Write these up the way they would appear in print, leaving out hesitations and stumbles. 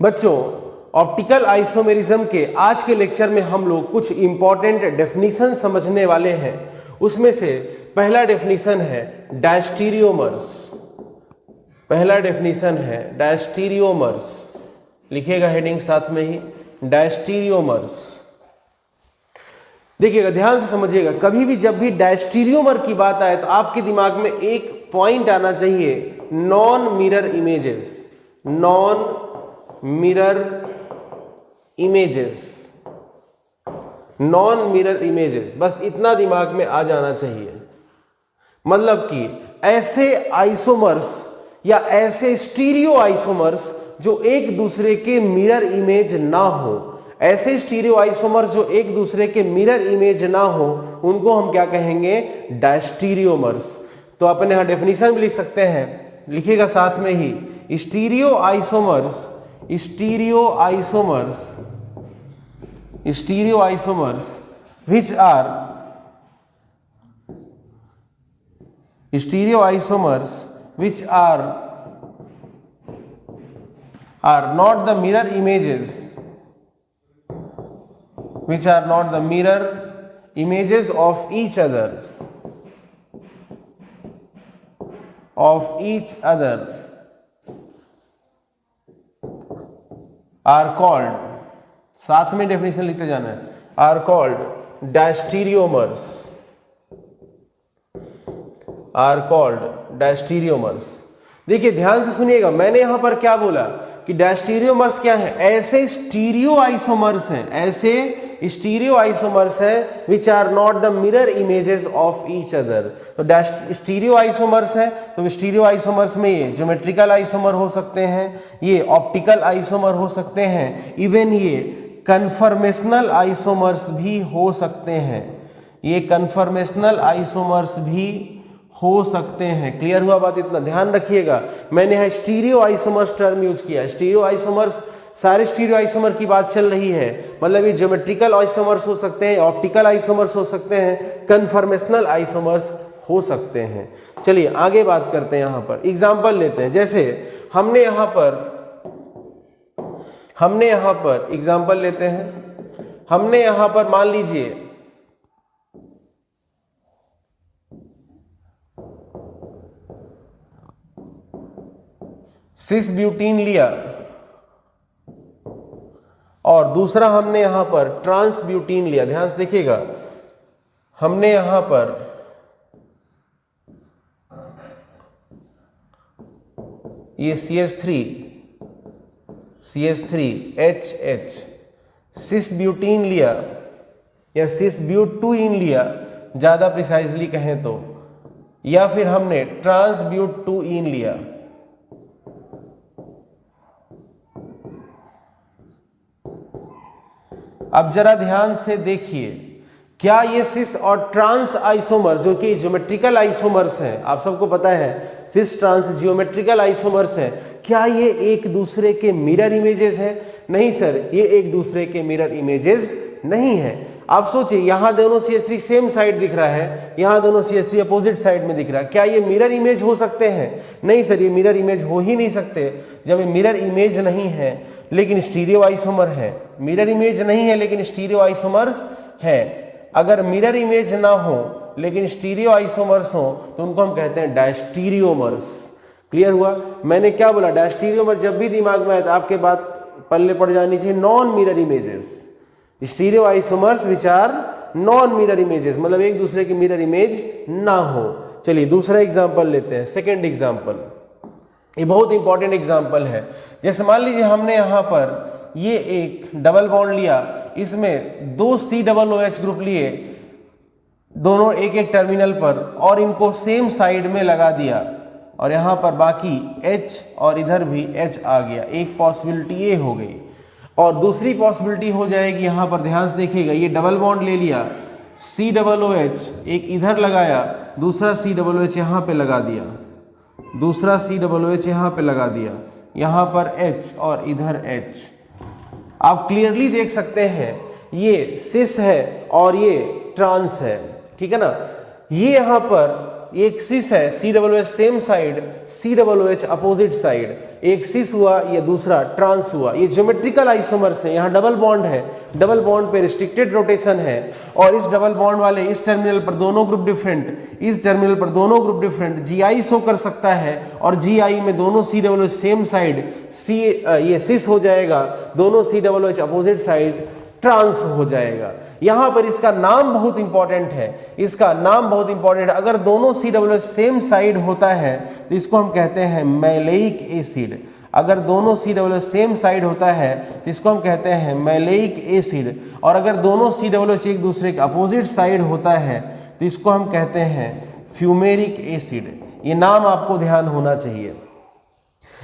बच्चों, optical isomerism के आज के लेक्चर में हम लोग कुछ इंपॉर्टेंट डेफिनेशन समझने वाले हैं। उसमें से पहला डेफिनेशन है डायस्टीरियोमर्स। पहला डेफिनेशन है डायस्टीरियोमर्स, लिखिएगा हेडिंग साथ में ही, डायस्टीरियोमर्स। देखिएगा, ध्यान से समझिएगा, कभी भी जब भी डायस्टीरियोमर की बात आए तो आपके दिमाग में एक पॉइंट आना चाहिए, non mirror images. Non mirror images, non mirror images, बस इतना दिमाग में आ जाना चाहिए। मतलब कि ऐसे आइसोमर्स या ऐसे स्टीरियो आइसोमर्स जो एक दूसरे के मिरर इमेज ना हो, ऐसे स्टीरियो आइसोमर्स जो एक दूसरे के मिरर इमेज ना हो, उनको हम क्या कहेंगे? डायस्टीरियोमर्स। तो अपन यहां डेफिनेशन भी लिख सकते हैं, लिखिएगा साथ में ही, stereoisomers, stereoisomers, stereoisomers which are stereoisomers which are not the mirror images, which are not the mirror images of each other, are called, साथ में डेफिनेशन लिखते जाना है, are called diastereomers, are called diastereomers. देखिए ध्यान से सुनिएगा, मैंने यहां पर क्या बोला कि डायस्टीरियोमर्स क्या है? ऐसे स्टीरियो आइसोमर्स हैं, ऐसे स्टीरियो आइसोमर्स हैं which are not the mirror images of each other. तो स्टीरियो आइसोमर्स है, तो स्टीरियो आइसोमर्स में ये ज्योमेट्रिकल आइसोमर हो सकते हैं, ये ऑप्टिकल आइसोमर हो सकते हैं, इवन ये कन्फर्मेशनल आइसोमर्स भी हो सकते हैं, ये कन्फर्मेशनल आइसोमर्स भी हो सकते हैं। क्लियर हुआ बात? इतना ध्यान रखिएगा, मैंने यहाँ स्टीरियो आइसोमर्स टर्म यूज किया। स्टीरियो आइसोमर्स, सारे स्टीरियो आइसोमर की बात चल रही है, मतलब ये ज्योमेट्रिकल आइसोमर्स हो सकते हैं, ऑप्टिकल आइसोमर्स हो सकते हैं, कन्फर्मेशनल आइसोमर्स हो सकते हैं। चलिए आगे बात करते हैं, यहाँ पर एग्जाम्पल लेते हैं। जैसे हमने यहाँ पर एग्जाम्पल लेते हैं, हमने यहाँ पर मान लीजिए सिस ब्यूटीन लिया और दूसरा हमने यहां पर ट्रांस ब्यूटीन लिया। ध्यान से देखिएगा, हमने यहां पर ये CH3HH सिस ब्यूटीन लिया या सिस ब्यूटूइन लिया, ज्यादा प्रिसाइजली कहें तो, या फिर हमने ट्रांस ब्यूटूइन लिया। अब जरा ध्यान से देखिए, क्या ये सिस और ट्रांस आइसोमर जो कि ज्योमेट्रिकल आइसोमर्स हैं, आप सबको पता है सिस ट्रांस ज्योमेट्रिकल आइसोमर्स हैं, क्या ये एक दूसरे के मिरर इमेजेस हैं? नहीं सर, ये एक दूसरे के मिरर इमेजेस नहीं है। आप सोचिए, यहां दोनों CH3 सेम साइड दिख रहा है, यहां दोनों CH3 अपोजिट साइड में दिख रहा है, क्या ये मिरर इमेज हो सकते हैं? नहीं सर, ये मिरर इमेज हो ही नहीं सकते। जब ये मिरर इमेज नहीं है लेकिन स्टीरियो आइसोमर है, मिरर इमेज नहीं है लेकिन स्टीरियो आइसोमर्स है। अगर मिरर इमेज ना हो लेकिन स्टीरियो आइसोमर्स हो तो उनको हम कहते हैं डायस्टीरियोमर्स। क्लियर हुआ? मैंने क्या बोला? डायस्टीरियोमर जब भी दिमाग में आए तो आपके बात पल्ले पड़ जानी चाहिए, non mirror images, stereoisomers which are non mirror images, मतलब एक दूसरे की मिरर इमेज ना हो। चलिए दूसरा एग्जाम्पल लेते हैं, सेकेंड एग्जाम्पल। ये बहुत इंपॉर्टेंट एग्जाम्पल है। जैसे मान लीजिए हमने यहाँ पर ये एक डबल बॉन्ड लिया, इसमें दो COOH ग्रुप लिए, दोनों एक एक टर्मिनल पर, और इनको सेम साइड में लगा दिया, और यहाँ पर बाकी H और इधर भी H आ गया। एक पॉसिबिलिटी ये हो गई, और दूसरी पॉसिबिलिटी हो जाएगी, यहाँ पर ध्यान से देखिएगा, ये डबल बॉन्ड ले लिया, COOH एक इधर लगाया, दूसरा COOH यहाँ पे लगा दिया, दूसरा COOH यहाँ पे लगा दिया, यहाँ पर H और इधर H। आप क्लियरली देख सकते हैं ये सिस है और ये ट्रांस है, ठीक है ना। ये यहाँ पर एक सिस है COOH same side, COOH opposite side, एक सिस हुआ, ये दूसरा ट्रांस हुआ। ये ज्योमेट्रिकल आइसोमर्स है, यहाँ डबल बॉन्ड है, डबल बॉन्ड पे रिस्ट्रिक्टेड रोटेशन है, और इस डबल बॉन्ड वाले इस टर्मिनल पर दोनों ग्रुप डिफरेंट, इस टर्मिनल पर दोनों ग्रुप डिफरेंट, GI शो कर सकता है, और GI में दोनों COOH सेम साइड, ये सिस हो जाएगा, दोनों COOH अपोजिट साइड ट्रांस हो जाएगा। यहां पर इसका नाम बहुत इंपॉर्टेंट है, इसका नाम बहुत इंपॉर्टेंट है। अगर दोनों COOH सेम साइड होता है तो इसको हम कहते हैं मैलेइक एसिड। अगर दोनों COOH सेम साइड होता है तो इसको हम कहते हैं मैलेइक एसिड, और अगर दोनों COOH एक दूसरे के अपोजिट साइड होता है तो इसको हम कहते हैं फ्यूमेरिक एसिड। ये नाम आपको ध्यान होना चाहिए।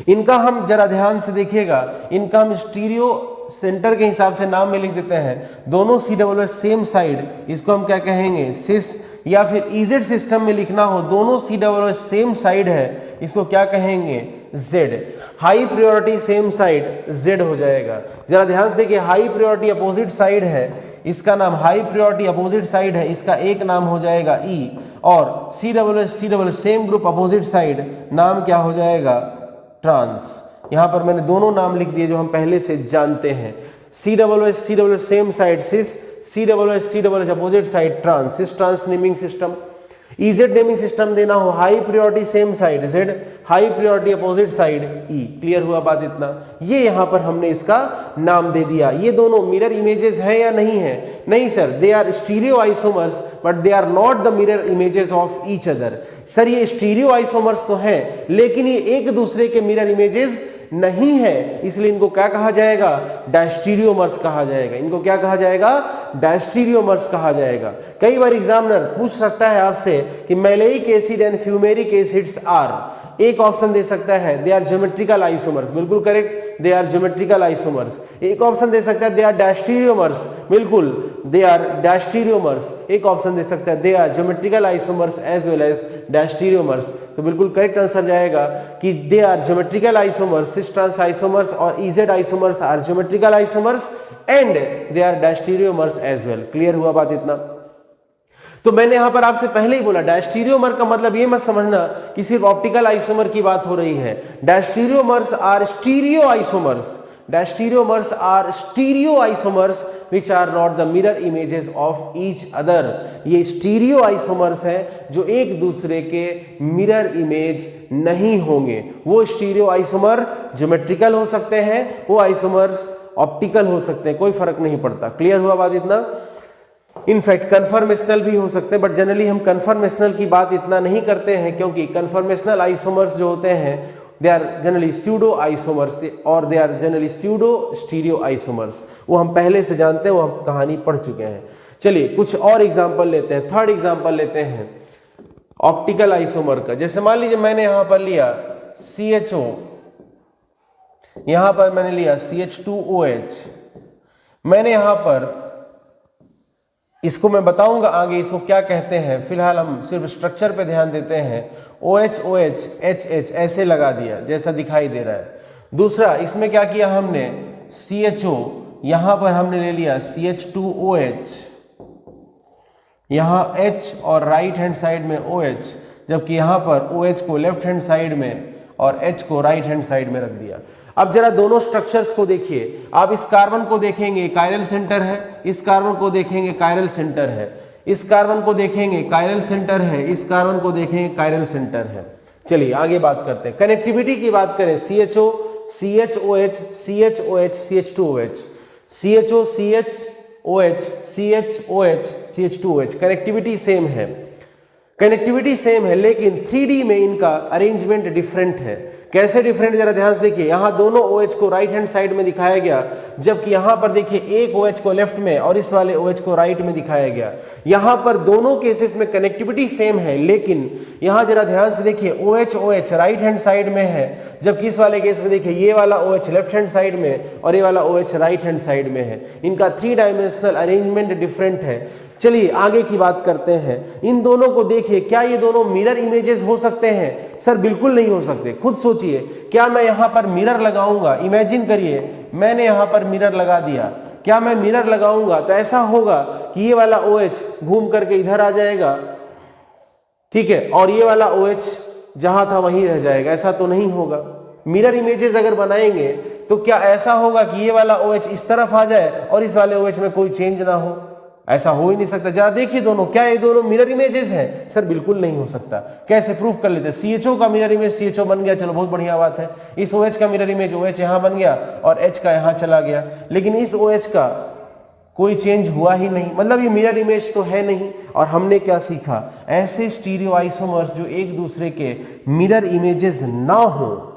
इनका हम जरा ध्यान से देखिएगा, इनका हम स्टीरियो सेंटर के हिसाब से नाम में लिख देते हैं। दोनों COOH सेम साइड, इसको हम क्या कहेंगे सिस, या फिर EZ सिस्टम में लिखना हो दोनों COOH सेम साइड है, इसको क्या कहेंगे Z। High priority same side Z हो जाएगा। जरा ध्यान से देखिए, हाई प्रायोरिटी अपोजिट साइड है, इसका नाम हाई प्रायोरिटी अपोजिट साइड है, इसका एक नाम हो जाएगा E, और COOH same group opposite side, नाम क्या हो जाएगा ट्रांस। यहां पर मैंने दोनों नाम लिख दिए जो हम पहले से जानते हैं। COOH same side cis, COOH opposite side trans, cis trans naming system. EZ naming system देना हो high priority same side Z, high priority opposite side E। Clear हुआ बात इतना? ये यहां पर हमने इसका नाम दे दिया। ये दोनों मिरर इमेजेस हैं या नहीं है? नहीं sir, they are stereoisomers but they are not the mirror images of each other. Sir ये स्टीरियो आइसोमर्स तो हैं लेकिन ये एक दूसरे के मिरर इमेजेस नहीं है, इसलिए इनको क्या कहा जाएगा डायस्टीरियोमर्स कहा जाएगा। इनको क्या कहा जाएगा डायस्टीरियोमर्स कहा जाएगा। कई बार एग्जामिनर पूछ सकता है आपसे कि maleic acid and fumaric acids are, एक ऑप्शन दे सकता है दे आर ज्योमेट्रिकल आइसोमर्स, बिल्कुल correct, they are geometrical isomers. एक ऑप्शन दे सकता है दे आर डायस्टीरियोमर्स, बिल्कुल दे आर डायस्टीरियोमर्स। एक ऑप्शन दे सकता है they are geometrical isomers as well as diastereomers. तो बिल्कुल करेक्ट आंसर जाएगा कि they are geometrical isomers, cis trans isomers और EZ isomers are geometrical isomers and they are diastereomers as well. Clear हुआ बात इतना? तो मैंने यहां पर आपसे पहले ही बोला डायस्टीरियोमर का मतलब ये मत समझना कि सिर्फ ऑप्टिकल आइसोमर की बात हो रही है। Diastereomers are stereoisomers, diastereomers are stereoisomers which are not the mirror images of each other। ये स्टीरियो आइसोमर्स हैं जो एक दूसरे के मिरर इमेज नहीं होंगे। वो स्टीरियो आइसोमर ज्योमेट्रिकल हो सकते हैं, वो आइसोमर्स ऑप्टिकल हो सकते हैं, कोई फर्क नहीं पड़ता। क्लियर हुआ बात इतना? इनफैक्ट कन्फर्मेशनल भी हो सकते हैं, बट जनरली हम कन्फर्मेशनल की बात इतना नहीं करते हैं क्योंकि कन्फर्मेशनल आइसोमर्स जो होते हैं they are generally pseudo isomers और they are generally pseudo stereoisomers. वो हम पहले से जानते हैं, वो हम कहानी पढ़ चुके हैं। चलिए कुछ और एग्जाम्पल लेते हैं। थर्ड एग्जाम्पल लेते हैं ऑप्टिकल आइसोमर का। जैसे मान लीजिए मैंने यहां पर लिया CHO, यहां पर मैंने लिया CH2OH। मैंने यहां पर इसको मैं बताऊंगा आगे इसको क्या कहते हैं, फिलहाल हम सिर्फ स्ट्रक्चर पे ध्यान देते हैं। OH OH HH ऐसे लगा दिया जैसा दिखाई दे रहा है। दूसरा इसमें क्या किया हमने CHO, यहां पर हमने ले लिया CH2OH, यहां H और राइट हैंड साइड में OH, जबकि यहां पर OH को लेफ्ट हैंड साइड में और H को राइट हैंड साइड में रख दिया। अब जरा दोनों स्ट्रक्चर्स को देखिए। आप इस कार्बन को देखेंगे कायरल सेंटर है, इस कार्बन को देखेंगे कायरल सेंटर है, इस कार्बन को देखेंगे कायरल सेंटर है, इस कार्बन को देखेंगे कायरल सेंटर है। चलिए आगे बात करते हैं। कनेक्टिविटी की बात करें CHO CHOH CHOH CH2OH, CHO CHOH CHOH CH2OH, connectivity same है, कनेक्टिविटी सेम है, लेकिन 3D में इनका अरेंजमेंट डिफरेंट है। कैसे डिफरेंट, जरा ध्यान से देखिए। यहां दोनों OH को राइट हैंड साइड में दिखाया गया, जबकि यहां पर देखिए एक OH को लेफ्ट में और इस वाले OH को राइट में दिखाया गया। यहां पर दोनों केसेस में कनेक्टिविटी सेम है, लेकिन यहां जरा ध्यान से देखिए OH OH right hand side में है, जबकि इस वाले केस में देखिए ये वाला OH लेफ्ट हैंड साइड में और ये वाला OH राइट हैंड साइड में है। इनका 3 डायमेंशनल अरेंजमेंट डिफरेंट है। चलिए आगे की बात करते हैं। इन दोनों को देखिए, क्या ये दोनों मिरर इमेजेस हो सकते हैं? सर बिल्कुल नहीं हो सकते। खुद सोचिए, क्या मैं यहां पर मिरर लगाऊंगा, इमेजिन करिए मैंने यहां पर मिरर लगा दिया, क्या मैं मिरर लगाऊंगा तो ऐसा होगा कि ये वाला OH घूम करके इधर आ जाएगा, ठीक है, और ये वाला OH जहां था वहीं रह जाएगा, ऐसा तो नहीं होगा। मिरर इमेजेस अगर बनाएंगे तो क्या ऐसा होगा कि ये वाला OH इस तरफ आ जाए और इस वाले OH में कोई चेंज ना हो? ऐसा हो ही नहीं सकता। जरा देखिए दोनों, क्या ये दोनों मिरर इमेजेस हैं? सर बिल्कुल नहीं हो सकता। कैसे प्रूफ कर लेते हैं? CHO का मिरर इमेज CHO बन गया, चलो बहुत बढ़िया बात है। इस OH का मिरर इमेज OH यहाँ बन गया और H का यहाँ चला गया, लेकिन इस OH का कोई चेंज हुआ ही नहीं, मतलब ये मिरर इमेज तो है नहीं। और हमने क्या सीखा? ऐसे स्टीरियो आइसोमर्स जो एक दूसरे के मिरर इमेजेस ना हो,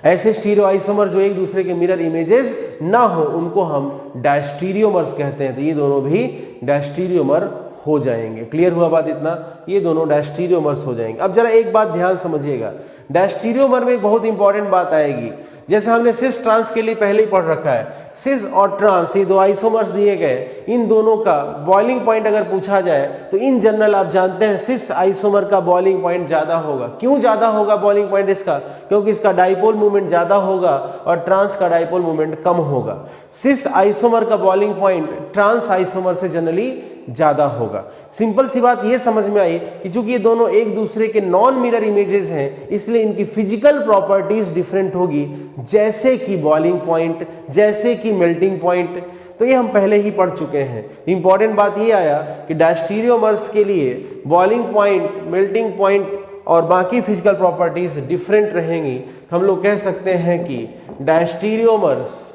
ऐसे स्टीरियो आइसोमर जो एक दूसरे के मिरर इमेजेस ना हो, उनको हम डायस्टीरियोमर्स कहते हैं। तो ये दोनों भी डायस्टीरियोमर हो जाएंगे। क्लियर हुआ बात इतना? ये दोनों डायस्टीरियोमर्स हो जाएंगे। अब जरा एक बात ध्यान समझिएगा, डायस्टीरियोमर में एक बहुत इंपॉर्टेंट बात आएगी। जैसे हमने सिस ट्रांस के लिए पहले ही पढ़ रखा है, सिस और ट्रांस ये दो आइसोमर्स दिए गए, इन दोनों का बॉइलिंग पॉइंट अगर पूछा जाए तो इन जनरल आप जानते हैं सिस आइसोमर का बॉइलिंग पॉइंट ज्यादा होगा। क्यों ज्यादा होगा बॉइलिंग पॉइंट इसका? क्योंकि इसका डाइपोल मूवमेंट ज्यादा होगा और ट्रांस का डाइपोल मूवमेंट कम होगा। सिस आइसोमर का बॉइलिंग पॉइंट ट्रांस आइसोमर से जनरली ज्यादा होगा। सिंपल सी बात ये समझ में आई कि चूंकि ये दोनों एक दूसरे के नॉन मिरर इमेजेस हैं, इसलिए इनकी फिजिकल प्रॉपर्टीज डिफरेंट होगी, जैसे कि बॉइलिंग पॉइंट, जैसे कि मेल्टिंग पॉइंट। तो ये हम पहले ही पढ़ चुके हैं। इंपॉर्टेंट बात ये आया कि डायस्टीरियोमर्स के लिए बॉइलिंग पॉइंट, मेल्टिंग पॉइंट और बाकी फिजिकल प्रॉपर्टीज डिफरेंट रहेंगी। तो हम लोग कह सकते हैं कि diastereomers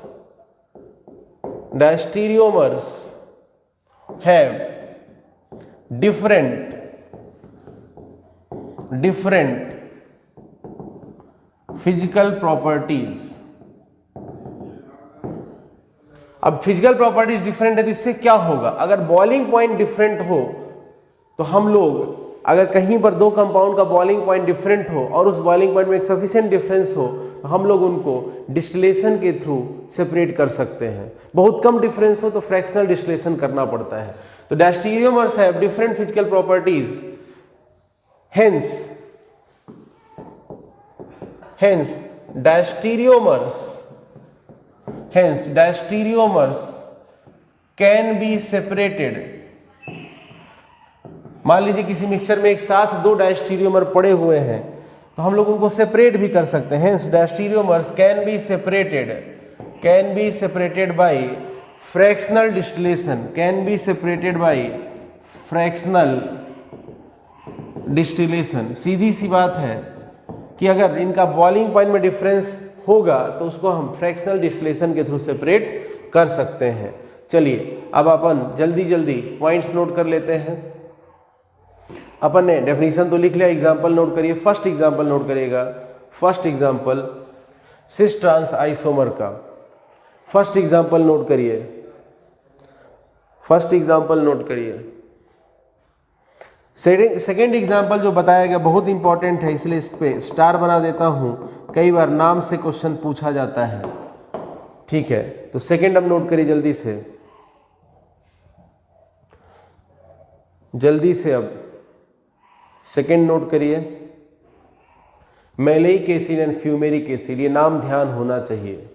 have different physical properties। अब फिजिकल प्रॉपर्टीज डिफरेंट है तो इससे क्या होगा? अगर बॉइलिंग पॉइंट डिफरेंट हो तो हम लोग अगर कहीं पर दो कंपाउंड का बॉइलिंग पॉइंट डिफरेंट हो और उस बॉइलिंग पॉइंट में एक सफिशिएंट डिफरेंस हो तो हम लोग उनको डिस्टिलेशन के थ्रू सेपरेट कर सकते हैं। बहुत कम डिफरेंस हो तो फ्रैक्शनल डिस्टिलेशन करना पड़ता है। तो diastereomers have different physical properties, hence diastereomers can be separated. मान लीजिए किसी मिक्सचर में एक साथ दो डायस्टीरियोमर पड़े हुए हैं तो हम लोग उनको सेपरेट भी कर सकते हैं। Hence diastereomers can be separated by fractional distillation, सीधी सी बात है कि अगर इनका बॉइलिंग पॉइंट में डिफरेंस होगा तो उसको हम फ्रैक्शनल डिस्टिलेशन के थ्रू सेपरेट कर सकते हैं। चलिए अब अपन जल्दी जल्दी पॉइंट्स नोट कर लेते हैं। अपन ने डेफिनेशन तो लिख लिया, एग्जाम्पल नोट करिए। फर्स्ट एग्जाम्पल नोट करिएगा। First example cis trans isomer का फर्स्ट एग्जाम्पल नोट करिए। सेकेंड एग्जाम्पल जो बताया गया बहुत इंपॉर्टेंट है, इसलिए इस पे स्टार बना देता हूं। कई बार नाम से क्वेश्चन पूछा जाता है, ठीक है? तो सेकेंड अब नोट करिए जल्दी से अब सेकेंड नोट करिए। Maleic acid and fumaric acid, ये नाम ध्यान होना चाहिए।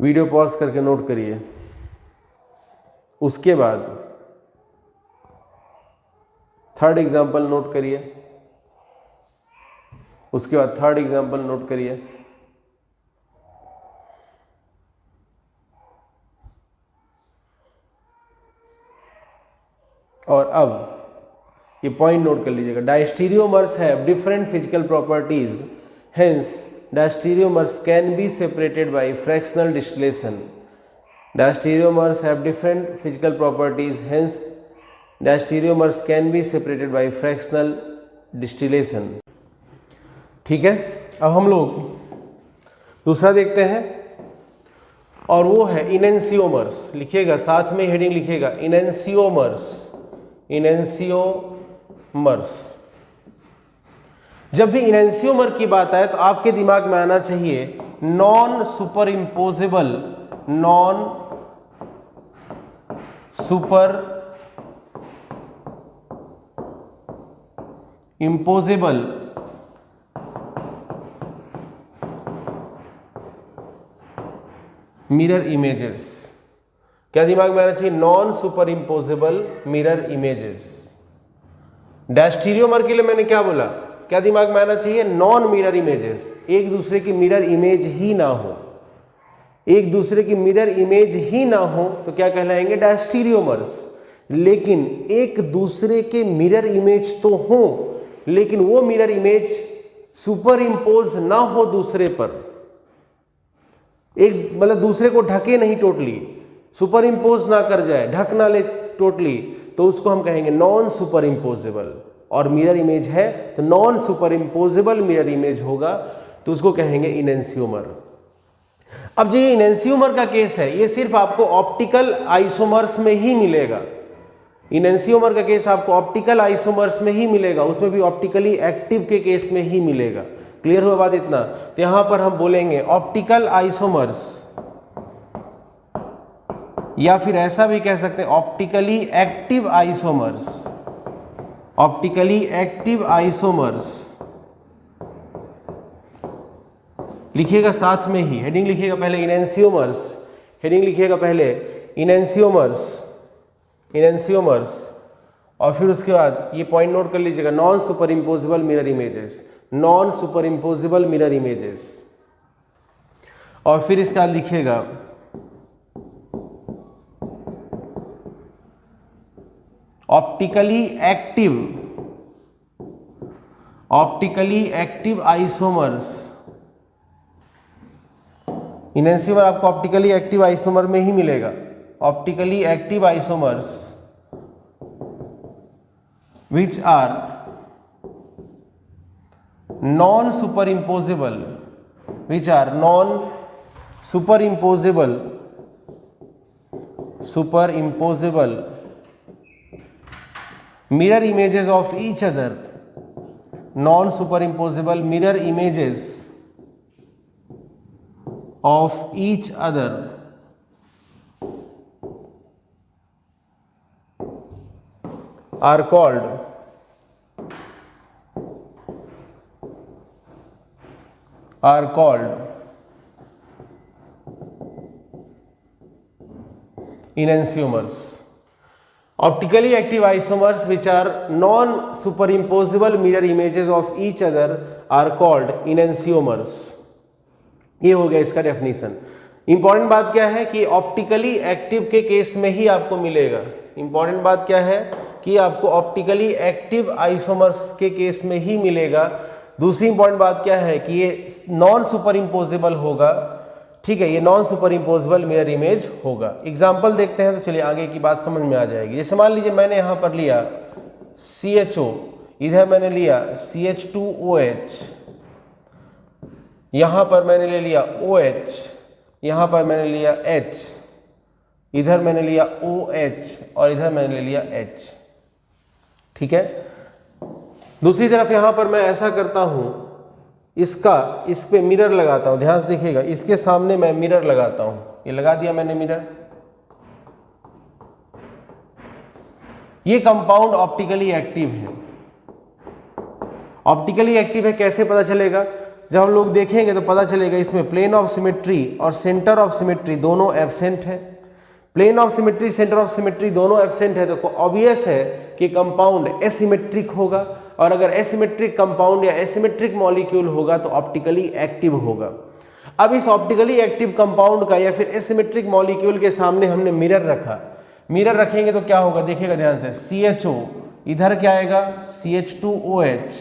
वीडियो पॉज करके नोट करिए। उसके बाद थर्ड एग्जाम्पल नोट करिए। उसके बाद थर्ड एग्जाम्पल नोट करिए। और अब ये पॉइंट नोट कर लीजिएगा। Diastereomers have different physical properties, hence diastereomers can be separated by fractional distillation. Diastereomers have different physical properties, hence diastereomers can be separated by fractional distillation। ठीक है, अब हम लोग दूसरा देखते हैं और वो है इनेंसियोमर्स। लिखिएगा, साथ में हेडिंग लिखिएगा इनेंसियोमर्स। जब भी इनेंसियोमर की बात आए तो आपके दिमाग में आना चाहिए non superimposable mirror images. क्या दिमाग में आना चाहिए? Non superimposable mirror images. Diastereomer के लिए मैंने क्या बोला? क्या दिमाग में आना चाहिए? नॉन मिरर इमेजेस, एक दूसरे की मिरर इमेज ही ना हो, एक दूसरे की मिरर इमेज ही ना हो तो क्या कहलाएंगे? डायस्टीरियोमर्स। लेकिन एक दूसरे के मिरर इमेज तो हो, लेकिन वो मिरर इमेज सुपर इम्पोज ना हो दूसरे पर, एक मतलब दूसरे को ढके नहीं, टोटली सुपर इम्पोज ना कर जाए, ढक ना ले टोटली, तो उसको हम कहेंगे नॉन सुपर इम्पोजेबल। और मिरर इमेज है तो non superimposable mirror image होगा, तो उसको कहेंगे इनेंसियोमर। अब जो ये इनेंसियोमर का केस है, ये सिर्फ आपको ऑप्टिकल आइसोमर्स में ही मिलेगा। इनेंसियोमर का केस आपको ऑप्टिकल आइसोमर्स में ही मिलेगा, उसमें भी ऑप्टिकली एक्टिव के केस में ही मिलेगा। क्लियर हुआ बात इतना? तो यहां पर हम बोलेंगे ऑप्टिकल आइसोमर्स, या फिर ऐसा भी कह सकते हैं optically active isomers. Optically active isomers लिखिएगा साथ में ही, हेडिंग लिखिएगा पहले इनेंसियोमर्स, हेडिंग लिखिएगा पहले इनेंसियोमर्स, इनेंसियोमर्स, और फिर उसके बाद ये पॉइंट नोट कर लीजिएगा, non superimposable mirror images, non superimposable mirror images. और फिर इसके बाद लिखिएगा optically active, optically active isomers. Enantiomer आपको ऑप्टिकली एक्टिव आइसोमर में ही मिलेगा, optically active isomers which are non superimposable, which are non superimposable, superimposable mirror images of each other, non superimposable mirror images of each other are called enantiomers. Optically active isomers which are non superimposable mirror images of each other are called enantiomers. ये हो गया इसका definition. Important बात क्या है कि optically active के case में ही आपको मिलेगा। इंपॉर्टेंट बात क्या है कि आपको ऑप्टिकली एक्टिव आइसोमर्स के केस में ही मिलेगा। दूसरी इंपॉर्टेंट बात क्या है कि ये नॉन सुपर इम्पोजेबल होगा। ठीक है, ये non superimposable mirror image होगा। एग्जाम्पल देखते हैं तो चलिए आगे की बात समझ में आ जाएगी। जैसे मान लीजिए मैंने यहाँ पर लिया CHO, इधर मैंने लिया CH2OH, यहाँ पर मैंने ले लिया OH, यहाँ पर मैंने लिया H, इधर मैंने लिया OH और इधर मैंने ले लिया H। ठीक है, दूसरी तरफ यहाँ पर मैं ऐसा करता हूँ, इस पे मिरर लगाता हूँ। ध्यान से देखिएगा, इसके सामने मैं मिरर लगाता हूँ, ये लगा दिया मैंने मिरर। ये कंपाउंड ऑप्टिकली एक्टिव है। ऑप्टिकली एक्टिव है कैसे पता चलेगा? जब हम लोग देखेंगे तो पता चलेगा इसमें प्लेन ऑफ सिमेट्री और सेंटर ऑफ सिमेट्री दोनों एब्सेंट है। Plane of symmetry, centre of symmetry दोनों एब्सेंट है तो ऑब्वियस है कि कंपाउंड एसिमेट्रिक होगा, और अगर एसिमेट्रिक कंपाउंड या एसिमेट्रिक मॉलिक्यूल होगा तो ऑप्टिकली एक्टिव होगा। अब इस ऑप्टिकली एक्टिव कंपाउंड का या फिर एसिमेट्रिक मॉलिक्यूल के सामने हमने मिरर रखा। मिरर रखेंगे तो क्या होगा देखिएगा ध्यान से, CHO इधर क्या आएगा CH2OH,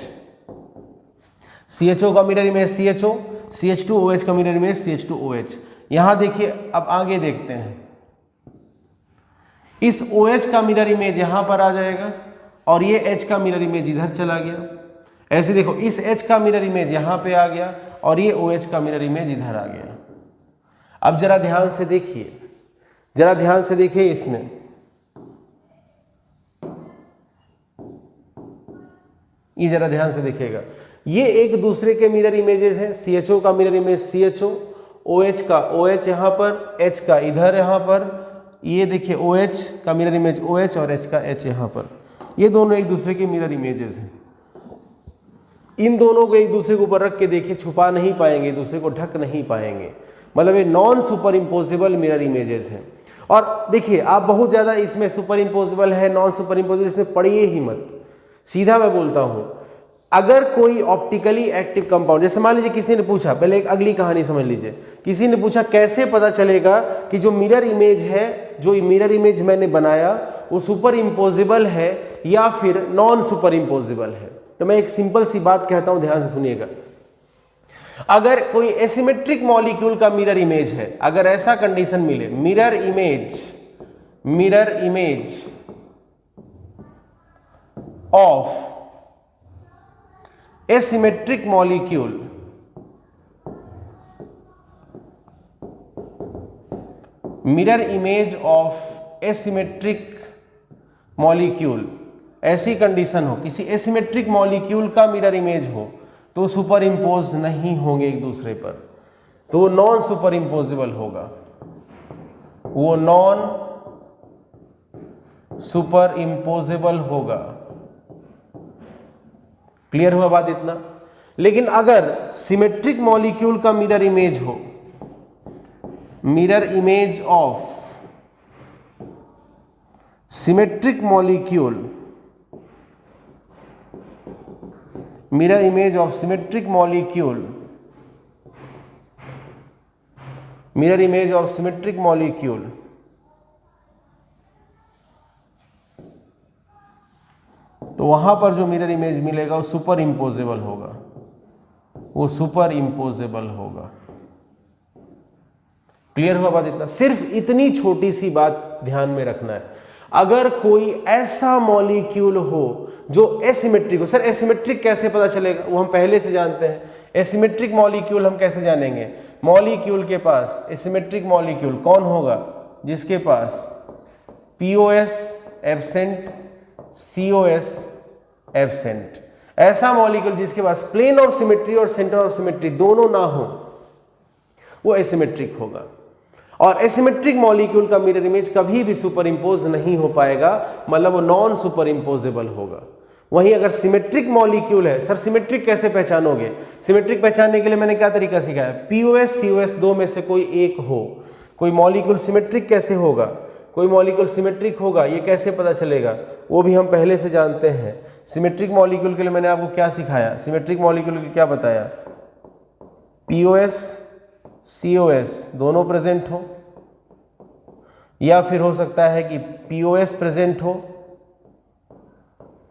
CHO का मिरर इमेज CHO, CH2OH का मिरर इमेज CH2OH। यहां देखिए, अब आगे देखते हैं, इस OH का मिरर इमेज यहां पर आ जाएगा और ये H का मिरर इमेज इधर चला गया। ऐसे देखो, इस H का मिरर इमेज यहां पे आ गया और ये OH का मिरर इमेज इधर आ गया। अब जरा ध्यान से देखिए, जरा ध्यान से देखिए, इसमें ये जरा ध्यान से देखिएगा, ये एक दूसरे के मिरर इमेजेस हैं। CHO का मिरर इमेज CHO, OH का OH यहाँ पर, H का इधर यहाँ पर, ये देखिए OH का मिरर इमेज OH और H का H यहाँ पर। ये दोनों एक दूसरे के मिरर इमेजेस हैं। इन दोनों को एक दूसरे के ऊपर रख के देखिए, छुपा नहीं पाएंगे, एक दूसरे को ढक नहीं पाएंगे, मतलब ये non superimposable mirror images हैं। और देखिए आप बहुत ज़्यादा इसमें सुपर इम्पोजिबल है, नॉन सुपर इम्पोजिबल, इसमें पढ़िए ही मत, सीधा मैं बोलता हूँ। अगर कोई ऑप्टिकली एक्टिव कंपाउंड, जैसे मान लीजिए किसी ने पूछा, पहले एक अगली कहानी समझ लीजिए, किसी ने पूछा कैसे पता चलेगा कि जो मिरर इमेज है, जो मिरर इमेज मैंने बनाया वो सुपर इम्पोजिबल है या फिर नॉन सुपर इम्पोजिबल है। तो मैं एक सिंपल सी बात कहता हूं, ध्यान से सुनिएगा। अगर कोई एसिमेट्रिक मॉलिक्यूल का मिरर इमेज है, अगर ऐसा कंडीशन मिले, mirror image of asymmetric molecule, mirror image of asymmetric molecule, ऐसी कंडीशन हो, किसी एसिमेट्रिक मॉलिक्यूल का मिरर इमेज हो, तो सुपर इम्पोज नहीं होंगे एक दूसरे पर, तो वो नॉन सुपर इम्पोजिबल होगा, वो नॉन सुपर इम्पोजिबल होगा। क्लियर हुआ बात इतना? लेकिन अगर सिमेट्रिक मॉलिक्यूल का मिरर इमेज हो, mirror image of symmetric molecule, mirror image of symmetric molecule, mirror image of symmetric molecule, तो वहां पर जो मिरर इमेज मिलेगा वो सुपर इम्पोजेबल होगा, वो सुपर इम्पोजेबल होगा। क्लियर हुआ बात इतना? सिर्फ इतनी छोटी सी बात ध्यान में रखना है। अगर कोई ऐसा मॉलिक्यूल हो जो एसिमेट्रिक हो, सर एसिमेट्रिक कैसे पता चलेगा? वो हम पहले से जानते हैं। एसिमेट्रिक मॉलिक्यूल हम कैसे जानेंगे? मॉलिक्यूल के पास एसिमेट्रिक मॉलिक्यूल कौन होगा? जिसके पास POS एब्सेंट, COS एब्सेंट। ऐसा मॉलिक्यूल जिसके पास प्लेन ऑफ सिमेट्री और सेंटर ऑफ सिमेट्री दोनों ना हो, वो एसिमेट्रिक होगा। और एसिमेट्रिक मॉलिक्यूल का मिरर इमेज कभी भी सुपर इम्पोज नहीं हो पाएगा, मतलब वो नॉन सुपर इम्पोजेबल होगा। वहीं अगर सिमेट्रिक मॉलिक्यूल है, सर सिमेट्रिक कैसे पहचानोगे? सिमेट्रिक पहचानने के लिए मैंने क्या तरीका सिखाया? POS COS दो में से कोई एक हो। कोई मॉलिक्यूल सिमेट्रिक कैसे होगा? कोई मॉलिक्यूल सिमेट्रिक होगा, ये कैसे पता चलेगा? वो भी हम पहले से जानते हैं। सिमेट्रिक मॉलिक्यूल के लिए मैंने आपको क्या सिखाया? सिमेट्रिक मॉलिक्यूल के लिए क्या बताया? POS COS दोनों प्रेजेंट हो, या फिर हो सकता है कि POS प्रेजेंट हो,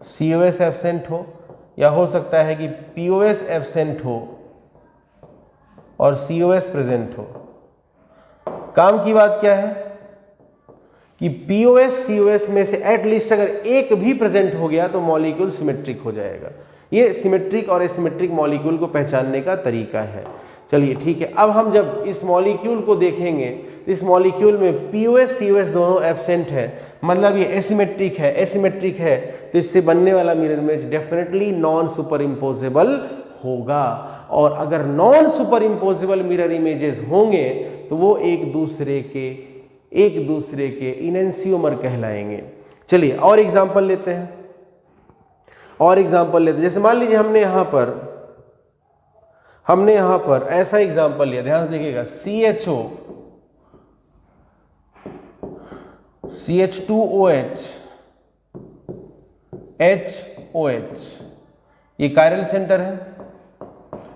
COS एब्सेंट हो, या हो सकता है कि POS एब्सेंट हो और COS प्रेजेंट हो। काम की बात क्या है कि POS COS में से एटलीस्ट अगर एक भी प्रेजेंट हो गया तो मॉलिक्यूल सिमेट्रिक हो जाएगा। ये सिमेट्रिक और एसिमेट्रिक मॉलिक्यूल को पहचानने का तरीका है। चलिए ठीक है, अब हम जब इस मॉलिक्यूल को देखेंगे तो इस मॉलिक्यूल में POS COS दोनों एब्सेंट है, मतलब ये एसिमेट्रिक है। एसिमेट्रिक है तो इससे बनने वाला mirror image definitely non super imposable होगा। और अगर non superimposable mirror images होंगे तो वो एक दूसरे के इनेंसियोमर कहलाएंगे। चलिए और एग्जांपल लेते हैं, जैसे मान लीजिए हमने यहां पर ऐसा एग्जांपल लिया, ध्यान से देखिएगा, CH2OH HOH, ये कायरल सेंटर है।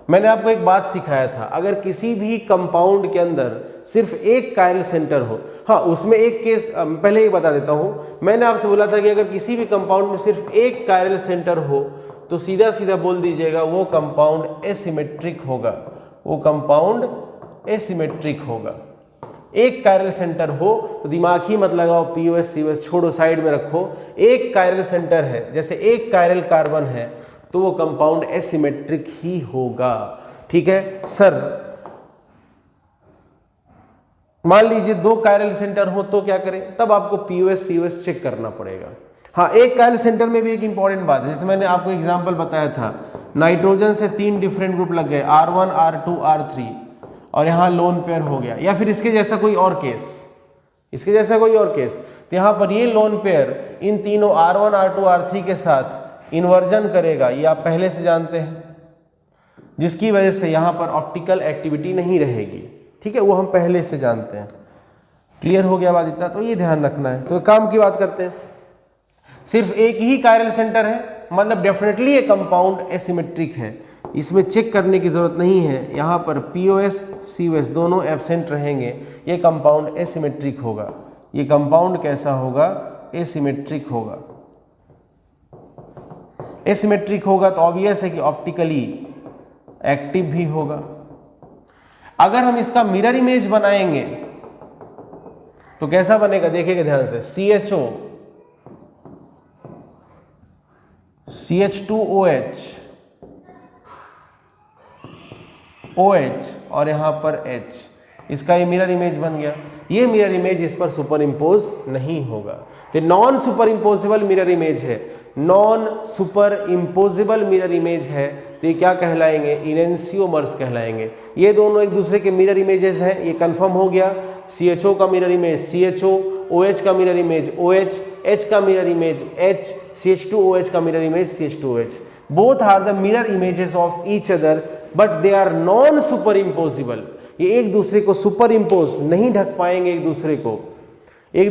मैंने आपको एक बात सिखाया था, अगर किसी भी कंपाउंड के अंदर सिर्फ एक कायरल सेंटर हो, हाँ उसमें एक केस पहले ही बता देता हूं, मैंने आपसे बोला था कि अगर किसी भी कंपाउंड में सिर्फ एक कायरल सेंटर हो तो सीधा सीधा बोल दीजिएगा वो कंपाउंड एसिमेट्रिक होगा, वो कंपाउंड एसिमेट्रिक होगा। एक कायरल सेंटर हो तो दिमाग ही मत लगाओ, POS COS छोड़ो, साइड में रखो। एक कायरल सेंटर है, जैसे एक कायरल कार्बन है, तो वो कंपाउंड एसिमेट्रिक ही होगा। ठीक है सर, मान लीजिए दो कायरल सेंटर हो तो क्या करें? तब आपको POS COS चेक करना पड़ेगा। हाँ, एक कायरल सेंटर में भी एक इंपॉर्टेंट बात है, जैसे मैंने आपको एग्जांपल बताया था, नाइट्रोजन से 3 डिफरेंट ग्रुप लग गए, R1 R2 R3, और यहाँ लोन पेयर हो गया, या फिर इसके जैसा कोई और केस, तो यहाँ पर ये लोन पेयर इन तीनों R1 R2 R3 के साथ इन्वर्जन करेगा, ये आप पहले से जानते हैं, जिसकी वजह से यहाँ पर ऑप्टिकल एक्टिविटी नहीं रहेगी। ठीक है, वो हम पहले से जानते हैं। क्लियर हो गया बात इतना? तो ये ध्यान रखना है। तो काम की बात करते हैं, सिर्फ एक ही कायरल सेंटर है, मतलब डेफिनेटली ये कंपाउंड एसिमेट्रिक है, इसमें चेक करने की जरूरत नहीं है। यहाँ पर POS COS दोनों एब्सेंट रहेंगे, ये कंपाउंड एसिमेट्रिक होगा। ये कंपाउंड कैसा होगा? एसिमेट्रिक होगा। एसिमेट्रिक होगा तो ऑब्वियस है कि ऑप्टिकली एक्टिव भी होगा। अगर हम इसका मिरर इमेज बनाएंगे तो कैसा बनेगा? देखिएगा ध्यान से, CHO CH2OH OH और यहां पर H, इसका ये मिरर इमेज बन गया। ये मिरर इमेज इस पर सुपर इम्पोज नहीं होगा, तो non superimposable mirror image है। Non superimposable mirror image है तो ये क्या कहलाएंगे? इनेंसियोमर्स कहलाएंगे। ये दोनों एक दूसरे के मिरर इमेजेस हैं, ये कंफर्म हो गया। CHO का मिरर इमेज CHO, OH का मिरर इमेज OH, H का मिरर इमेज H, CH2OH का mirror image CH2OH। Both are the mirror images of each other but they are non superimposable. ये एक दूसरे को सुपर इम्पोज नहीं ढक पाएंगे, एक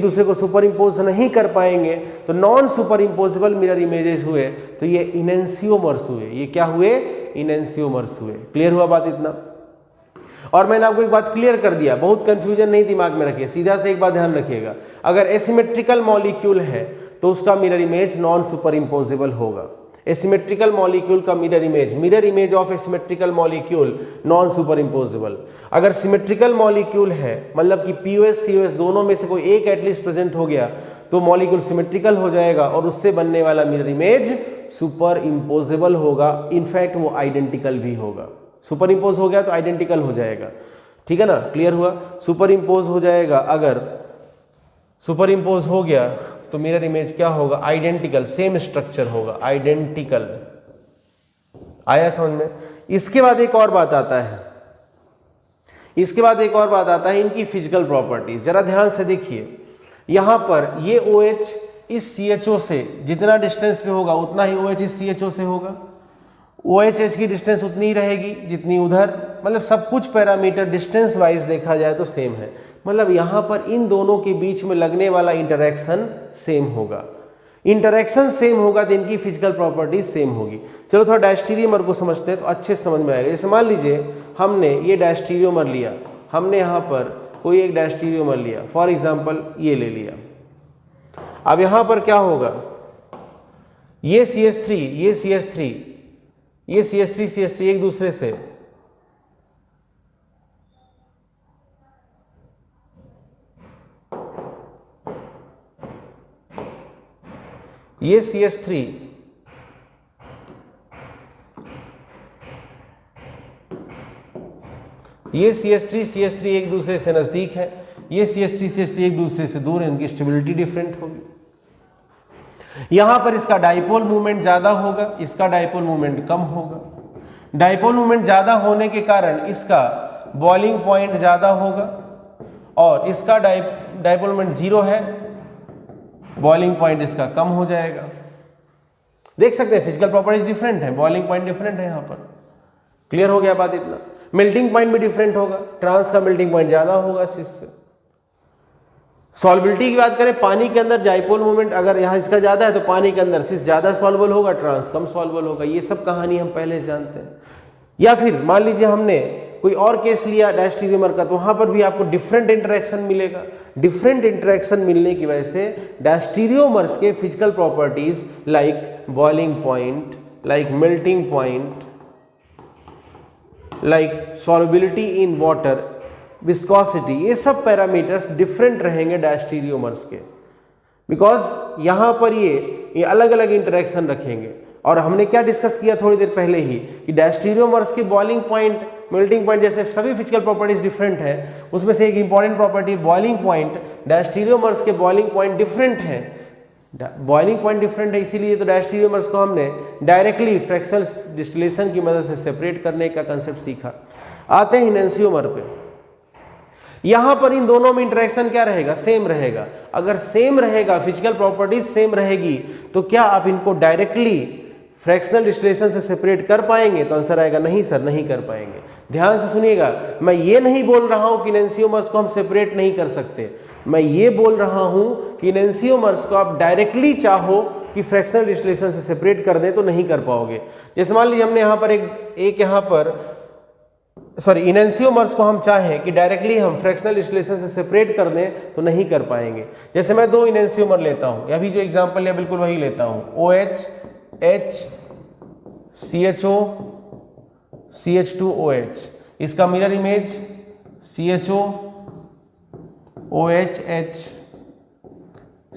दूसरे को सुपर इम्पोज नहीं कर पाएंगे, तो non super imposable mirror images हुए, तो ये इनेंसियोमर्स हुए। ये क्या हुए? इनेंसियोमर्स हुए। क्लियर हुआ बात इतना? और मैंने आपको एक बात क्लियर कर दिया, बहुत कंफ्यूजन नहीं दिमाग में रखिए, सीधा से एक बात ध्यान रखिएगा, अगर एसिमेट्रिकल मॉलिक्यूल है तो उसका mirror image non super imposable होगा। एसिमेट्रिकल मॉलिक्यूल का mirror image of asymmetrical molecule non super imposable. अगर सिमेट्रिकल मॉलिक्यूल है, मतलब कि POS COS दोनों में से कोई एक एटलीस्ट प्रेजेंट हो गया तो मॉलिक्यूल सिमेट्रिकल हो जाएगा और उससे बनने वाला मिरर इमेज सुपर इम्पोजेबल होगा। इनफैक्ट वो आइडेंटिकल भी होगा। सुपर इम्पोज हो गया तो आइडेंटिकल हो जाएगा, ठीक है ना? क्लियर हुआ? सुपर इम्पोज हो जाएगा, अगर सुपर इम्पोज हो गया तो मिरर इमेज क्या होगा? आइडेंटिकल, सेम स्ट्रक्चर होगा, आइडेंटिकल। आया समझ में? इसके बाद एक और बात आता है, इनकी फिजिकल प्रॉपर्टीज। जरा ध्यान से देखिए, यहां पर ये OH इस CHO से जितना डिस्टेंस पे होगा उतना ही OH इस CHO से होगा। OH H की डिस्टेंस उतनी ही रहेगी जितनी उधर, मतलब सब कुछ पैरामीटर डिस्टेंस वाइज देखा जाए तो सेम है। मतलब यहाँ पर इन दोनों के बीच में लगने वाला इंटरेक्शन सेम होगा। इंटरेक्शन सेम होगा तो इनकी फिजिकल प्रॉपर्टीज सेम होगी। चलो थोड़ा डायस्टीरियोमर को समझते हैं तो अच्छे से समझ में आएगा। जैसे मान लीजिए हमने ये डायस्टीरियोमर लिया, हमने यहाँ पर कोई एक डायस्टीरियोमर लिया, फॉर एग्जाम्पल ये ले लिया। अब यहाँ पर क्या होगा? ये CH3 ये CH3 ये CH3 एक दूसरे से ये CH3 ये CH3 एक दूसरे से नजदीक है, ये CH3 एक दूसरे से दूर है, इनकी स्टेबिलिटी डिफरेंट होगी। यहां पर इसका डाइपोल मूवमेंट ज्यादा होगा, इसका डाइपोल मूवमेंट कम होगा। डाइपोल मूवमेंट ज्यादा होने के कारण इसका बॉइलिंग पॉइंट ज्यादा होगा और इसका डाइपोल मूवमेंट 0 है, बॉइलिंग पॉइंट इसका कम हो जाएगा। देख सकते हैं फिजिकल प्रॉपर्टीज डिफरेंट है, बॉइलिंग पॉइंट डिफरेंट है। यहां पर क्लियर हो गया बात इतना? मेल्टिंग पॉइंट भी डिफरेंट होगा, ट्रांस का मेल्टिंग पॉइंट ज्यादा होगा सिस से। सॉल्बिलिटी की बात करें, पानी के अंदर डाइपोल मूवमेंट अगर यहाँ इसका ज्यादा है तो पानी के अंदर सिस ज्यादा सॉल्युबल होगा, ट्रांस कम सॉल्युबल होगा। ये सब कहानी हम पहले से जानते हैं। या फिर मान लीजिए हमने कोई और केस लिया डायस्टीरियोमर का, तो वहां पर भी आपको डिफरेंट इंटरेक्शन मिलेगा। डिफरेंट इंटरेक्शन मिलने की वजह से डायस्टीरियोमर्स के physical properties like boiling point, like melting point, like solubility in water, viscosity, ये सब पैरामीटर्स डिफरेंट रहेंगे डायस्टीरियोमर्स के, बिकॉज यहां पर ये अलग अलग इंटरेक्शन रखेंगे। और हमने क्या डिस्कस किया थोड़ी देर पहले ही कि डायस्टीरियोमर्स के बॉइलिंग पॉइंट, मेल्टिंग पॉइंट जैसे सभी फिजिकल प्रॉपर्टीज डिफरेंट है, उसमें से एक important property boiling point. Diastereomers के बॉइलिंग पॉइंट डिफरेंट है, बॉइलिंग पॉइंट डिफरेंट है, इसीलिए तो डायस्टीरियोमर्स को हमने डायरेक्टली फ्रैक्शनल डिस्टिलेशन की मदद से सेपरेट करने का कंसेप्ट सीखा। आते हैं इनेंसियोमर पे। यहां पर इन दोनों में इंटरेक्शन क्या रहेगा? सेम रहेगा। अगर सेम रहेगा, फिजिकल प्रॉपर्टीज सेम रहेगी, तो क्या आप इनको डायरेक्टली फ्रैक्शनल डिस्टिलेशन से सेपरेट कर पाएंगे? तो आंसर आएगा नहीं सर, नहीं कर पाएंगे। ध्यान से सुनिएगा, मैं ये नहीं बोल रहा हूं कि इनेंसियोमर्स को हम सेपरेट नहीं कर सकते। मैं ये बोल रहा हूं कि इन एंसियोमर्स को आप डायरेक्टली चाहो कि फ्रैक्शनल डिस्टिलेशन से सेपरेट कर दें तो नहीं कर पाओगे। जैसे मान लीजिए हमने यहाँ पर एक यहाँ पर इन एंसियोमर्स को हम चाहें कि डायरेक्टली हम फ्रैक्शनल डिस्टिलेशन से सेपरेट कर दें तो नहीं कर पाएंगे। जैसे मैं 2 इन एंसियोमर लेता हूँ, अभी जो एग्जाम्पल है बिल्कुल वही लेता हूँ, OH H CHO CH2OH, इसका mirror image CHO OH H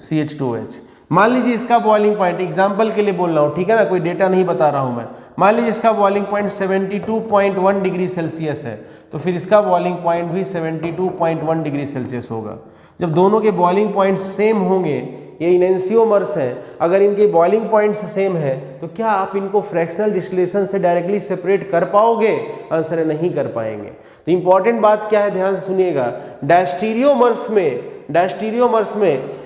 CH2OH। मान लीजिए इसका बॉइलिंग पॉइंट, एग्जाम्पल के लिए बोल रहा हूँ, ठीक है ना, कोई डेटा नहीं बता रहा हूँ मैं। मान लीजिए इसका बॉइलिंग पॉइंट 72.1 डिग्री सेल्सियस है, तो फिर इसका बॉइलिंग पॉइंट भी 72.1 डिग्री सेल्सियस होगा। जब दोनों के बॉइलिंग पॉइंट सेम होंगे, ये इन एंसियोमर्स हैं, अगर इनके बॉइलिंग पॉइंट्स सेम है तो क्या आप इनको फ्रैक्शनल डिस्टिलेशन से डायरेक्टली सेपरेट कर पाओगे? आंसर है नहीं कर पाएंगे। तो इंपॉर्टेंट बात क्या है, ध्यान से सुनिएगा, डायस्टीरियोमर्स में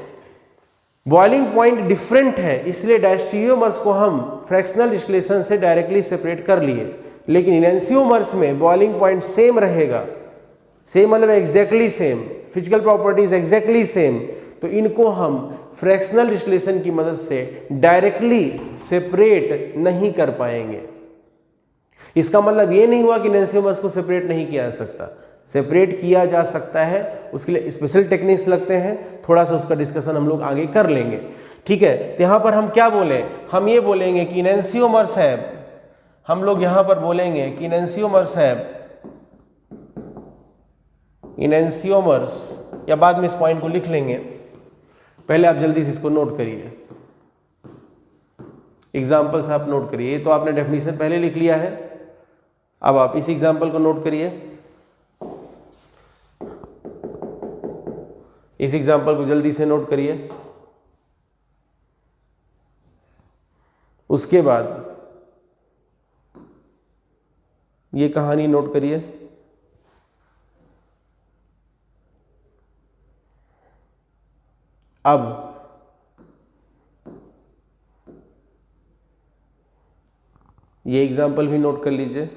बॉइलिंग पॉइंट डिफरेंट है, इसलिए डायस्टीरियोमर्स को हम फ्रैक्शनल डिस्टिलेशन से डायरेक्टली सेपरेट कर लिए। लेकिन इन एंसियोमर्स में बॉइलिंग पॉइंट सेम रहेगा, सेम मतलब exactly same, physical properties exactly same, तो इनको हम फ्रैक्शनल डिस्टिलेशन की मदद से डायरेक्टली सेपरेट नहीं कर पाएंगे। इसका मतलब ये नहीं हुआ कि एंसियोमर्स को सेपरेट नहीं किया जा सकता, सेपरेट किया जा सकता है, उसके लिए स्पेशल टेक्निक्स लगते हैं, थोड़ा सा उसका डिस्कशन हम लोग आगे कर लेंगे, ठीक है। तो यहाँ पर हम क्या बोले, हम ये बोलेंगे कि एंसियोमर्स है, हम लोग यहाँ पर बोलेंगे कि एंसियोमर्स है, एंसियोमर्स, या बाद में इस पॉइंट को लिख लेंगे, पहले आप जल्दी से इसको नोट करिए, एग्जाम्पल से आप नोट करिए। तो आपने डेफिनेशन पहले लिख लिया है, अब आप इस एग्जाम्पल को नोट करिए, इस एग्जाम्पल को जल्दी से नोट करिए। उसके बाद ये कहानी नोट करिए। अब ये एग्जाम्पल भी नोट कर लीजिए।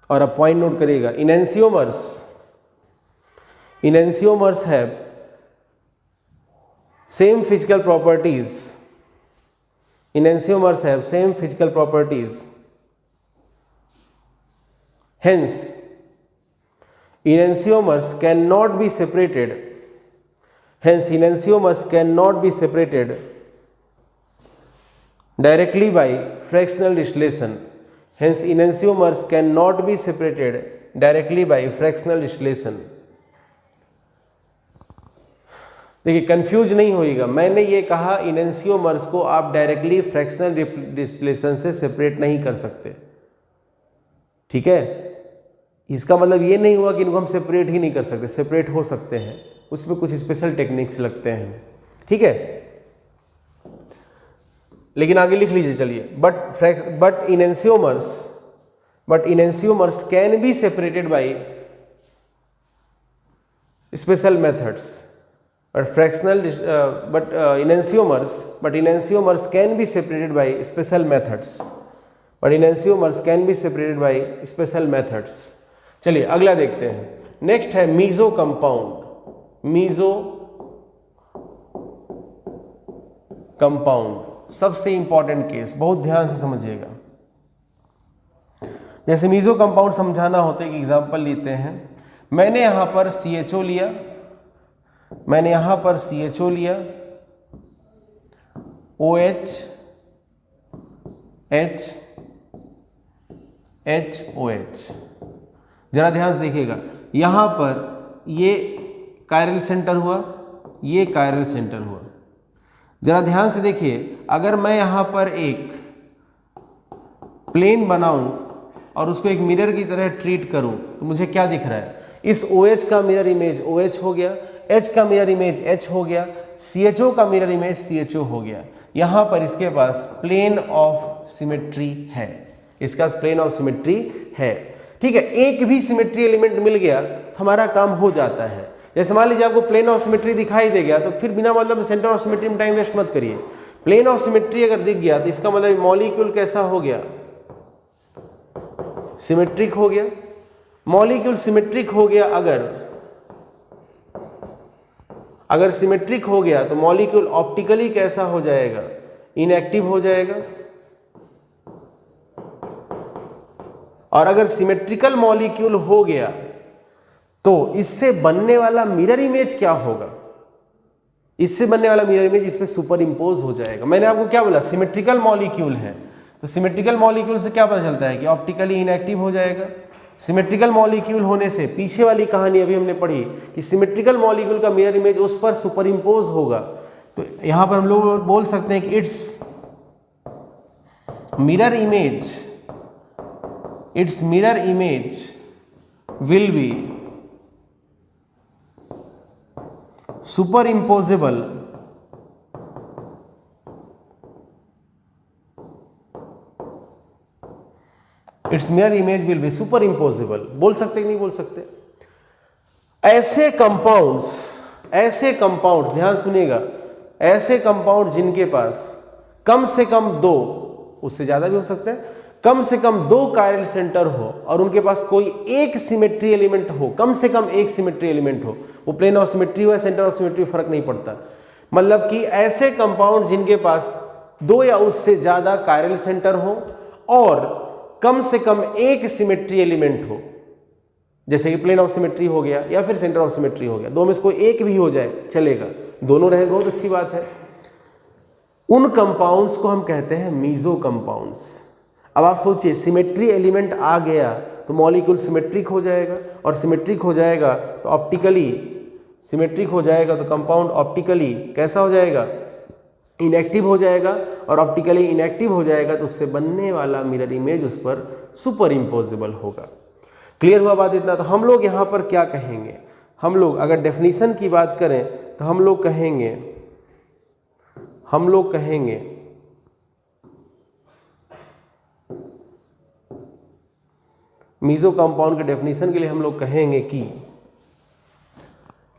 और अब पॉइंट नोट करिएगा, enantiomers have same physical properties, enantiomers have same physical properties, hence enantiomers cannot be separated, hence enantiomers cannot be separated directly by fractional distillation, hence enantiomers cannot be separated directly by fractional distillation। देखिए confuse नहीं होइएगा, मैंने ये कहा एंसियोमर्स को आप directly fractional distillation से separate नहीं कर सकते, ठीक है। इसका मतलब ये नहीं हुआ कि इनको हम सेपरेट ही नहीं कर सकते, सेपरेट हो सकते हैं, उसमें कुछ स्पेशल टेक्निक्स लगते हैं, ठीक है। लेकिन आगे लिख लीजिए, चलिए, but enantiomers can be separated by special methods, enantiomers can be separated by special methods, चलिए अगला देखते हैं। नेक्स्ट है मीजो कंपाउंड, सबसे इंपॉर्टेंट केस, बहुत ध्यान से समझिएगा। जैसे मीजो कंपाउंड समझाना होता है, एक एग्जांपल लेते हैं। मैंने यहां पर CHO लिया, OH H HOH, जरा ध्यान से देखिएगा, यहां पर ये कायरल सेंटर हुआ, ये कायरल सेंटर हुआ। जरा ध्यान से देखिए, अगर मैं यहां पर एक प्लेन बनाऊं और उसको एक मिरर की तरह ट्रीट करूं तो मुझे क्या दिख रहा है, इस OH का मिरर इमेज OH हो गया, H का मिरर इमेज H हो गया, CHO का मिरर इमेज CHO हो गया। यहां पर इसके पास प्लेन ऑफ सिमेट्री है, इसका प्लेन ऑफ सिमेट्री है, ठीक है। एक भी सिमेट्री एलिमेंट मिल गया हमारा काम हो जाता है। जैसे मान लीजिए आपको प्लेन ऑफ सिमेट्री दिखाई दे गया, तो फिर बिना मतलब सेंटर ऑफ सिमेट्री में टाइम वेस्ट मत करिए। प्लेन ऑफ सिमेट्री अगर दिख गया तो इसका मतलब मॉलिक्यूल कैसा हो गया, सिमेट्रिक हो गया। मॉलिक्यूल सिमेट्रिक हो गया, अगर सिमेट्रिक हो गया तो मॉलिक्यूल ऑप्टिकली कैसा हो जाएगा? इनएक्टिव हो जाएगा। और अगर सिमेट्रिकल मॉलिक्यूल हो गया तो इससे बनने वाला मिरर इमेज क्या होगा? इससे बनने वाला मिरर इमेज इस पे सुपर इंपोज हो जाएगा। मैंने आपको क्या बोला? सिमेट्रिकल मॉलिक्यूल है, तो सिमेट्रिकल मॉलिक्यूल से क्या पता चलता है कि ऑप्टिकली इनएक्टिव हो जाएगा। सिमेट्रिकल मॉलिक्यूल होने से पीछे वाली कहानी अभी हमने पढ़ी कि सिमेट्रिकल मॉलिक्यूल का मिरर इमेज उस पर सुपर इंपोज होगा। तो यहां पर हम लोग बोल सकते हैं कि its mirror image will be superimposable its mirror image will be superimposable. बोल सकते कि नहीं बोल सकते? ऐसे कंपाउंड्स ध्यान सुनिएगा, ऐसे कंपाउंड जिनके पास कम से कम 2, उससे ज्यादा भी हो सकते हैं, कम से कम 2 कायरल सेंटर हो और उनके पास कोई एक सिमेट्री एलिमेंट हो, कम से कम एक सिमेट्री एलिमेंट हो, वो प्लेन ऑफ सिमेट्री हो या सेंटर ऑफ सिमेट्री, फर्क नहीं पड़ता। मतलब कि ऐसे कंपाउंड जिनके पास 2 या उससे ज्यादा कायरल सेंटर हो और कम से कम एक सिमेट्री एलिमेंट हो, जैसे कि प्लेन ऑफ सिमेट्री हो गया या फिर सेंटर ऑफ सिमेट्री हो गया, 2 में से कोई एक भी हो जाए चलेगा, दोनों रहे बहुत अच्छी बात है। उन कंपाउंड्स को हम कहते हैं मीजो कंपाउंड्स। अब आप सोचिए, सिमेट्री एलिमेंट आ गया तो मॉलिक्यूल सिमेट्रिक हो जाएगा, और सिमेट्रिक हो जाएगा तो ऑप्टिकली सिमेट्रिक हो जाएगा तो कंपाउंड ऑप्टिकली कैसा हो जाएगा? इनएक्टिव हो जाएगा, और ऑप्टिकली इनएक्टिव हो जाएगा तो उससे बनने वाला मिरर इमेज उस पर सुपर इम्पोजेबल होगा। क्लियर हुआ बात इतना? तो हम लोग यहाँ पर क्या कहेंगे? हम लोग अगर डेफिनेशन की बात करें तो हम लोग कहेंगे मीजो कंपाउंड के डेफिनेशन के लिए हम लोग कहेंगे कि,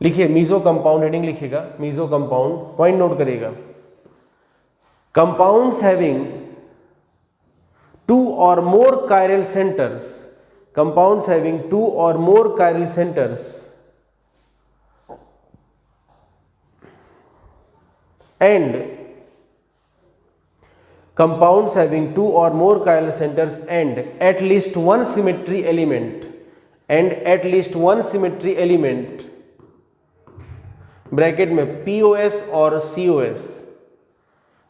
लिखिए मीजो कंपाउंड, हेडिंग लिखिएगा मीजो कंपाउंड, पॉइंट नोट करिएगा। Compounds having 2 or more chiral centers, compounds having 2 or more chiral centers and compounds having 2 or more chiral centers and at least one symmetry element bracket में POS और COS,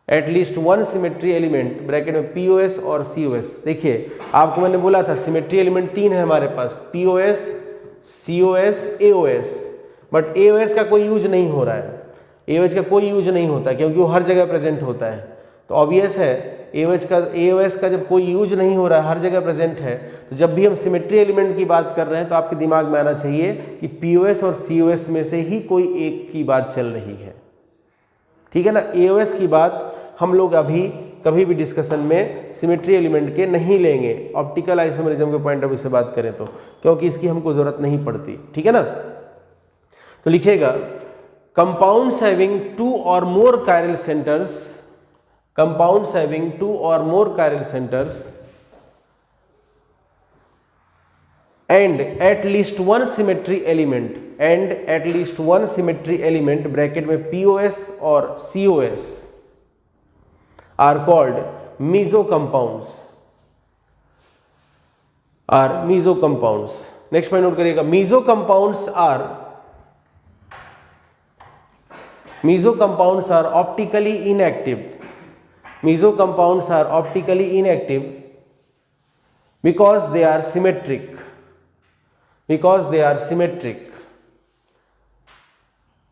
at least one symmetry element bracket में POS और COS। देखिए आपको मैंने बोला था symmetry element 3 है हमारे पास, POS, COS, AOS, but AOS का कोई यूज नहीं हो रहा है, AOS का कोई यूज नहीं होता क्योंकि वो हर जगह प्रेजेंट होता है। तो ऑब्वियस है AOS का जब कोई यूज नहीं हो रहा है, हर जगह प्रेजेंट है, तो जब भी हम सिमेट्री एलिमेंट की बात कर रहे हैं तो आपके दिमाग में आना चाहिए कि POS और COS में से ही कोई एक की बात चल रही है, ठीक है ना। AOS की बात हम लोग अभी कभी भी डिस्कशन में सिमेट्री एलिमेंट के नहीं लेंगे, ऑप्टिकल आइसोमेरिज्म के पॉइंट ऑफ व्यू से बात करें तो, क्योंकि इसकी हमको जरूरत नहीं पड़ती, ठीक है ना। तो लिखिएगा compounds having 2 or more chiral centers, compounds having 2 or more chiral centers and at least one symmetry element bracket में POS और COS are called meso compounds, next point note करिएगा, meso compounds are optically inactive because they are symmetric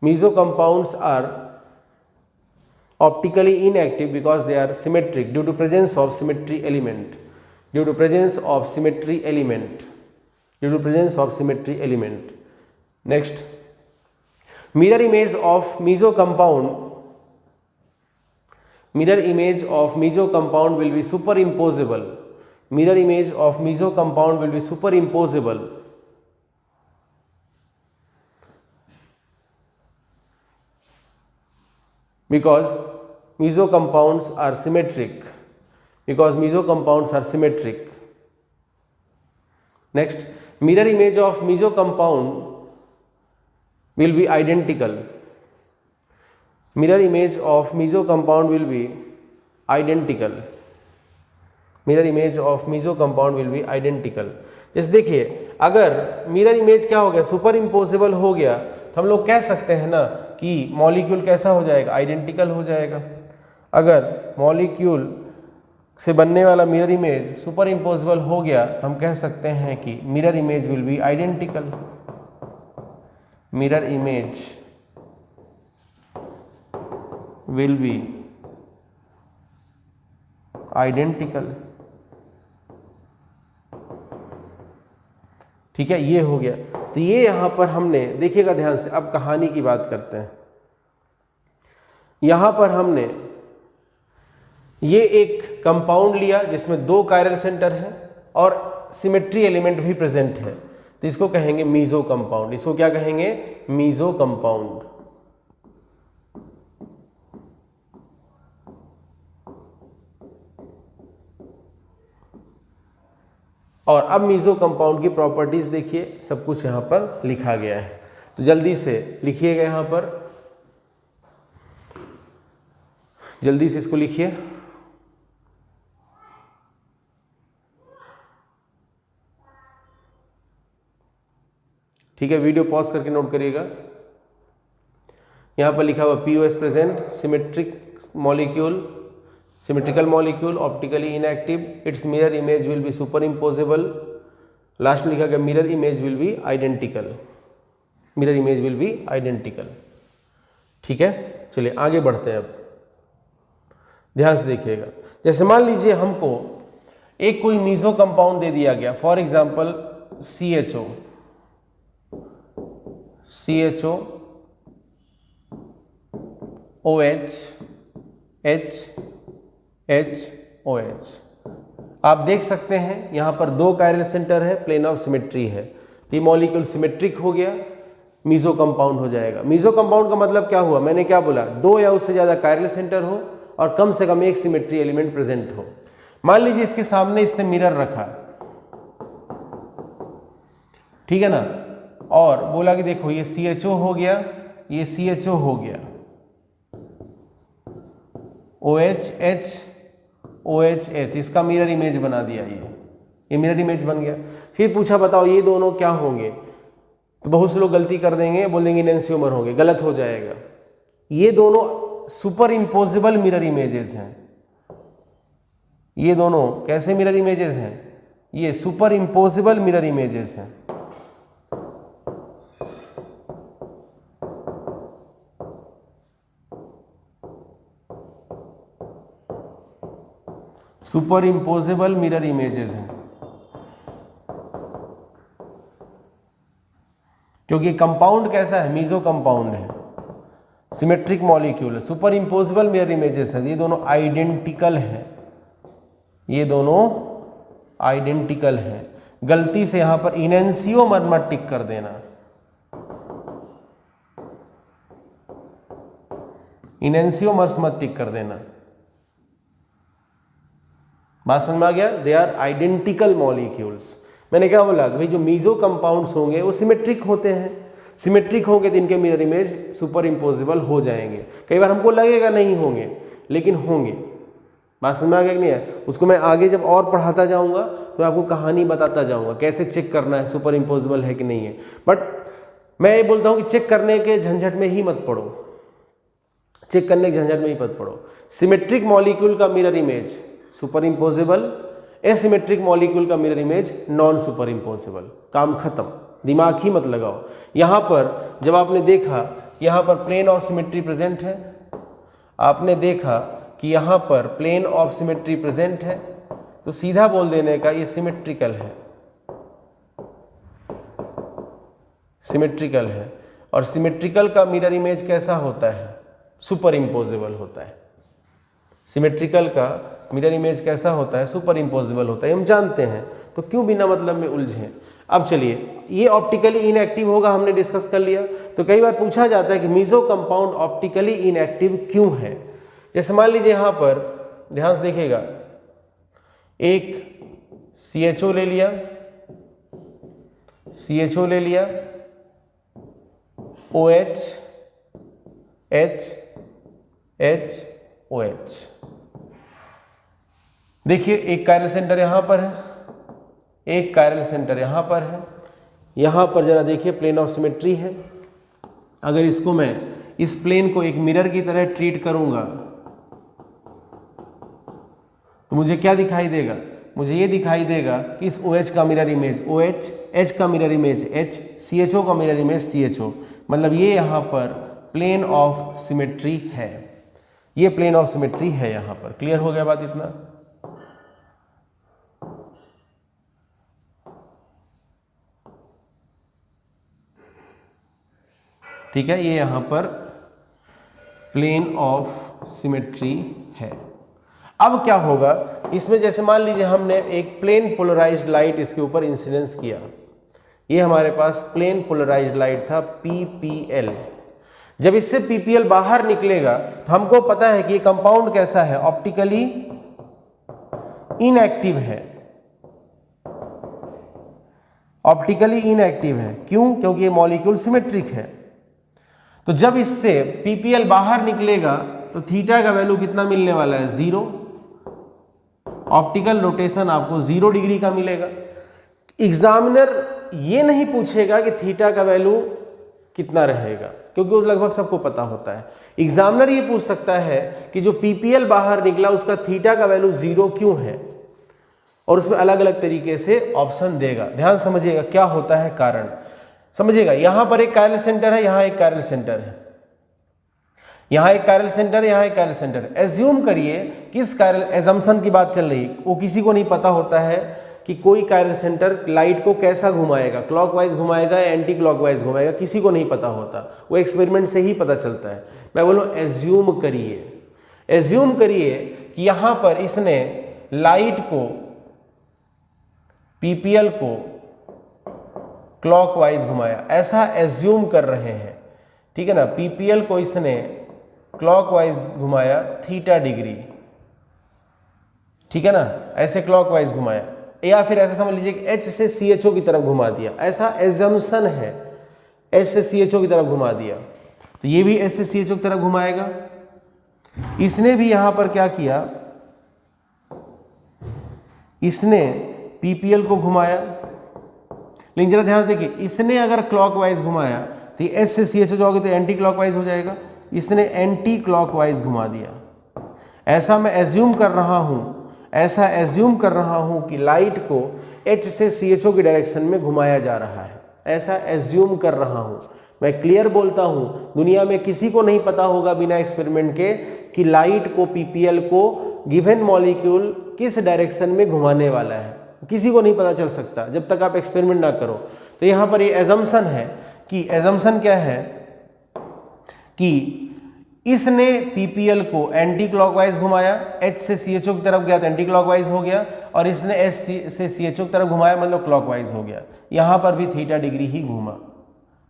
meso compounds are optically inactive because they are symmetric due to presence of symmetry element next, mirror image of meso compound will be superimposable because meso compounds are symmetric next, mirror image of meso compound will be identical. Mirror image of meso compound will be identical. Mirror image of meso compound will be identical. जैसे देखिए, अगर mirror image क्या हो गया, super imposable हो गया, तो हम लोग कह सकते हैं ना कि मॉलिक्यूल कैसा हो जाएगा, आइडेंटिकल हो जाएगा। अगर मॉलिक्यूल से बनने वाला मिरर इमेज सुपर इम्पोजिबल हो गया तो हम कह सकते हैं कि mirror image will be identical. mirror image will be identical। ठीक है, ये हो गया। तो ये यहां पर हमने, देखिएगा ध्यान से, अब कहानी की बात करते हैं। यहां पर हमने ये एक कंपाउंड लिया जिसमें 2 कायरल सेंटर है और सिमेट्री एलिमेंट भी प्रेजेंट है, तो इसको कहेंगे मीजो कंपाउंड। इसको क्या कहेंगे, मीजो कंपाउंड। और अब मीजो कंपाउंड की प्रॉपर्टीज देखिए, सब कुछ यहां पर लिखा गया है, तो जल्दी से लिखिएगा, यहां पर जल्दी से इसको लिखिए। ठीक है, वीडियो पॉज करके नोट करिएगा। यहां पर लिखा हुआ POS present, symmetric molecule, symmetrical molecule, optically inactive, it's mirror image will be super imposable. Last में लिखा गया mirror image will be identical, mirror image will be identical. ठीक है, चलिए आगे बढ़ते हैं। अब ध्यान से देखिएगा, जैसे मान लीजिए हमको एक कोई मीजो कंपाउंड दे दिया गया, for example CHO, OH, HOH। आप देख सकते हैं यहां पर 2 कायरल सेंटर है, प्लेन ऑफ सिमेट्री है, तो ये मॉलिक्यूल सिमेट्रिक हो गया, मीजो कंपाउंड हो जाएगा। मीजो कंपाउंड का मतलब क्या हुआ, मैंने क्या बोला, 2 या उससे ज्यादा कायरल सेंटर हो और कम से कम एक सिमेट्री एलिमेंट प्रेजेंट हो। मान लीजिए इसके सामने इसने मिरर रखा, ठीक है ना, और बोला कि देखो ये CHO हो गया, ये CHO हो गया, OH, OH, इसका मिरर इमेज बना दिया, ये मिरर इमेज बन गया। फिर पूछा बताओ ये दोनों क्या होंगे, तो बहुत से लोग गलती कर देंगे, बोल देंगे एनेंसियोमर होंगे, गलत हो जाएगा। ये दोनों सुपर इम्पोजिबल मिरर इमेजेस हैं। ये दोनों कैसे मिरर इमेजेस हैं, ये सुपर इम्पोजिबल मिरर इमेजेस हैं। सुपर इम्पोजेबल मिरर इमेजेस हैं, क्योंकि कंपाउंड कैसा है, मीजो कंपाउंड है, सिमेट्रिक मॉलिक्यूल है, सुपर इम्पोजिबल मिरर इमेजेस हैं। ये दोनों आइडेंटिकल हैं, ये दोनों आइडेंटिकल हैं। गलती से यहां पर इनेंसियोमर मत टिक कर देना, इनेंसियोमर्स मत टिक कर देना। बात समझ में आ गया, दे आर आइडेंटिकल मॉलिक्यूल्स। मैंने क्या बोला कि भाई जो मीजो कंपाउंड्स होंगे वो सिमेट्रिक होते हैं, सिमेट्रिक होंगे तो इनके मिरर इमेज सुपर इम्पोजिबल हो जाएंगे। कई बार हमको लगेगा नहीं होंगे, लेकिन होंगे। बात समझ में आ गया कि नहीं है, उसको मैं आगे जब और पढ़ाता जाऊंगा तो आपको कहानी बताता जाऊंगा कैसे चेक करना है सुपर इम्पोजिबल है कि नहीं है। बट मैं ये बोलता हूँ कि चेक करने के झंझट में ही मत पड़ो, चेक करने के झंझट में ही मत पड़ो। सिमेट्रिक मॉलिक्यूल का mirror image superimposable, asymmetric molecule का mirror image non superimposable, काम खत्म, दिमाग ही मत लगाओ। यहां पर जब आपने देखा यहां पर प्लेन ऑफ सिमेट्री प्रेजेंट है, आपने देखा कि यहां पर प्लेन ऑफ सिमेट्री प्रेजेंट है, तो सीधा बोल देने का ये सिमेट्रिकल है, सिमेट्रिकल है। और सिमेट्रिकल का मिरर इमेज कैसा होता है, सुपर इम्पोजिबल होता है। सिमेट्रिकल का मिरर इमेज कैसा होता है, सुपर इम्पोजिबल होता है, हम जानते हैं, तो क्यों बिना मतलब में उलझे। अब चलिए, ये ऑप्टिकली इनएक्टिव होगा, हमने डिस्कस कर लिया। तो कई बार पूछा जाता है कि मीजो कंपाउंड ऑप्टिकली इनएक्टिव क्यों है। जैसे मान लीजिए यहां पर ध्यान से देखिएगा, एक CHO ले लिया, CHO ले लिया, OH H H OH। देखिए एक कायरल सेंटर यहां पर है, एक कायरल सेंटर यहां पर है। यहां पर जरा देखिए प्लेन ऑफ सिमेट्री है। अगर इसको मैं इस प्लेन को एक मिरर की तरह ट्रीट करूंगा तो मुझे क्या दिखाई देगा? मुझे ये दिखाई देगा कि इस OH का मिरर इमेज OH, H का मिरर इमेज H, CHO का मिरर इमेज CHO। मतलब ये यहाँ पर प्लेन ऑफ सिमेट्री है, ये प्लेन ऑफ सिमेट्री है यहाँ पर। क्लियर हो गया बात इतना? ठीक है, ये यहाँ पर प्लेन ऑफ सिमेट्री है। अब क्या होगा इसमें, जैसे मान लीजिए हमने एक प्लेन पोलराइज्ड लाइट इसके ऊपर इंसिडेंस किया, ये हमारे पास प्लेन पोलराइज्ड लाइट था PPL। जब इससे PPL बाहर निकलेगा तो हमको पता है कि ये कंपाउंड कैसा है, ऑप्टिकली इनएक्टिव है। ऑप्टिकली इनएक्टिव है क्यों? क्योंकि ये मॉलिक्यूल सिमेट्रिक है। तो जब इससे PPL बाहर निकलेगा तो थीटा का वैल्यू कितना मिलने वाला है? 0। ऑप्टिकल रोटेशन आपको 0 डिग्री का मिलेगा। एग्जामिनर ये नहीं पूछेगा कि थीटा का वैल्यू कितना रहेगा, क्योंकि वो लगभग सबको पता होता है। एग्जामिनर ये पूछ सकता है कि जो PPL बाहर निकला उसका थीटा का वैल्यू 0 क्यों है, और उसमें अलग अलग तरीके से ऑप्शन देगा। ध्यान समझिएगा क्या होता है कारण, समझिएगा। यहां पर एक कायरल सेंटर है, यहां एक कायरल सेंटर है, यहां एक कायरल सेंटर है, यहां एक कायरल सेंटर है। एज्यूम करिए किस कायरल, एजम्पशन की बात चल रही है, वो किसी को नहीं पता होता है कि कोई कायरल सेंटर लाइट को कैसा घुमाएगा, क्लॉकवाइज घुमाएगा या एंटी क्लॉकवाइज घुमाएगा, किसी को नहीं पता होता, वो एक्सपेरिमेंट से ही पता चलता है। मैं बोलूँ एज्यूम करिए, एज्यूम करिए कि यहां पर इसने लाइट को, PPL को क्लॉकवाइज घुमाया, ऐसा एज्यूम कर रहे हैं, ठीक है ना। PPL को इसने क्लॉकवाइज घुमाया थीटा डिग्री, ठीक है ना, ऐसे क्लॉकवाइज घुमाया, या फिर ऐसा समझ लीजिए कि H से CHO की तरफ घुमा दिया, ऐसा एजम्पशन है, H से CHO की तरफ घुमा दिया, तो ये भी H से CHO की तरफ घुमाएगा। इसने भी यहां पर क्या किया, इसने PPL को घुमाया, लेकिन जरा ध्यान से देखिए, इसने अगर क्लॉकवाइज घुमाया तो ये H से CHO जाओगे तो एंटी क्लॉकवाइज हो जाएगा, इसने एंटी क्लॉकवाइज घुमा दिया। ऐसा मैं एज्यूम कर रहा हूं, ऐसा एज्यूम कर रहा हूं कि लाइट को H से CHO की डायरेक्शन में घुमाया जा रहा है, ऐसा एज्यूम कर रहा हूं। मैं क्लियर बोलता हूं, दुनिया में किसी को नहीं पता होगा बिना एक्सपेरिमेंट के कि लाइट को, PPL को गिवन मॉलिक्यूल किस डायरेक्शन में घुमाने वाला है, किसी को नहीं पता चल सकता जब तक आप एक्सपेरिमेंट ना करो। तो यहां पर ये एजम्पशन है कि, एजम्पशन क्या है कि इसने PPL को एंटी क्लॉकवाइज घुमाया, H से CHO की तरफ गया तो एंटी क्लॉकवाइज हो गया, और इसने H से CHO की तरफ घुमाया मतलब क्लॉकवाइज हो गया। यहां पर भी थीटा डिग्री ही घूमा,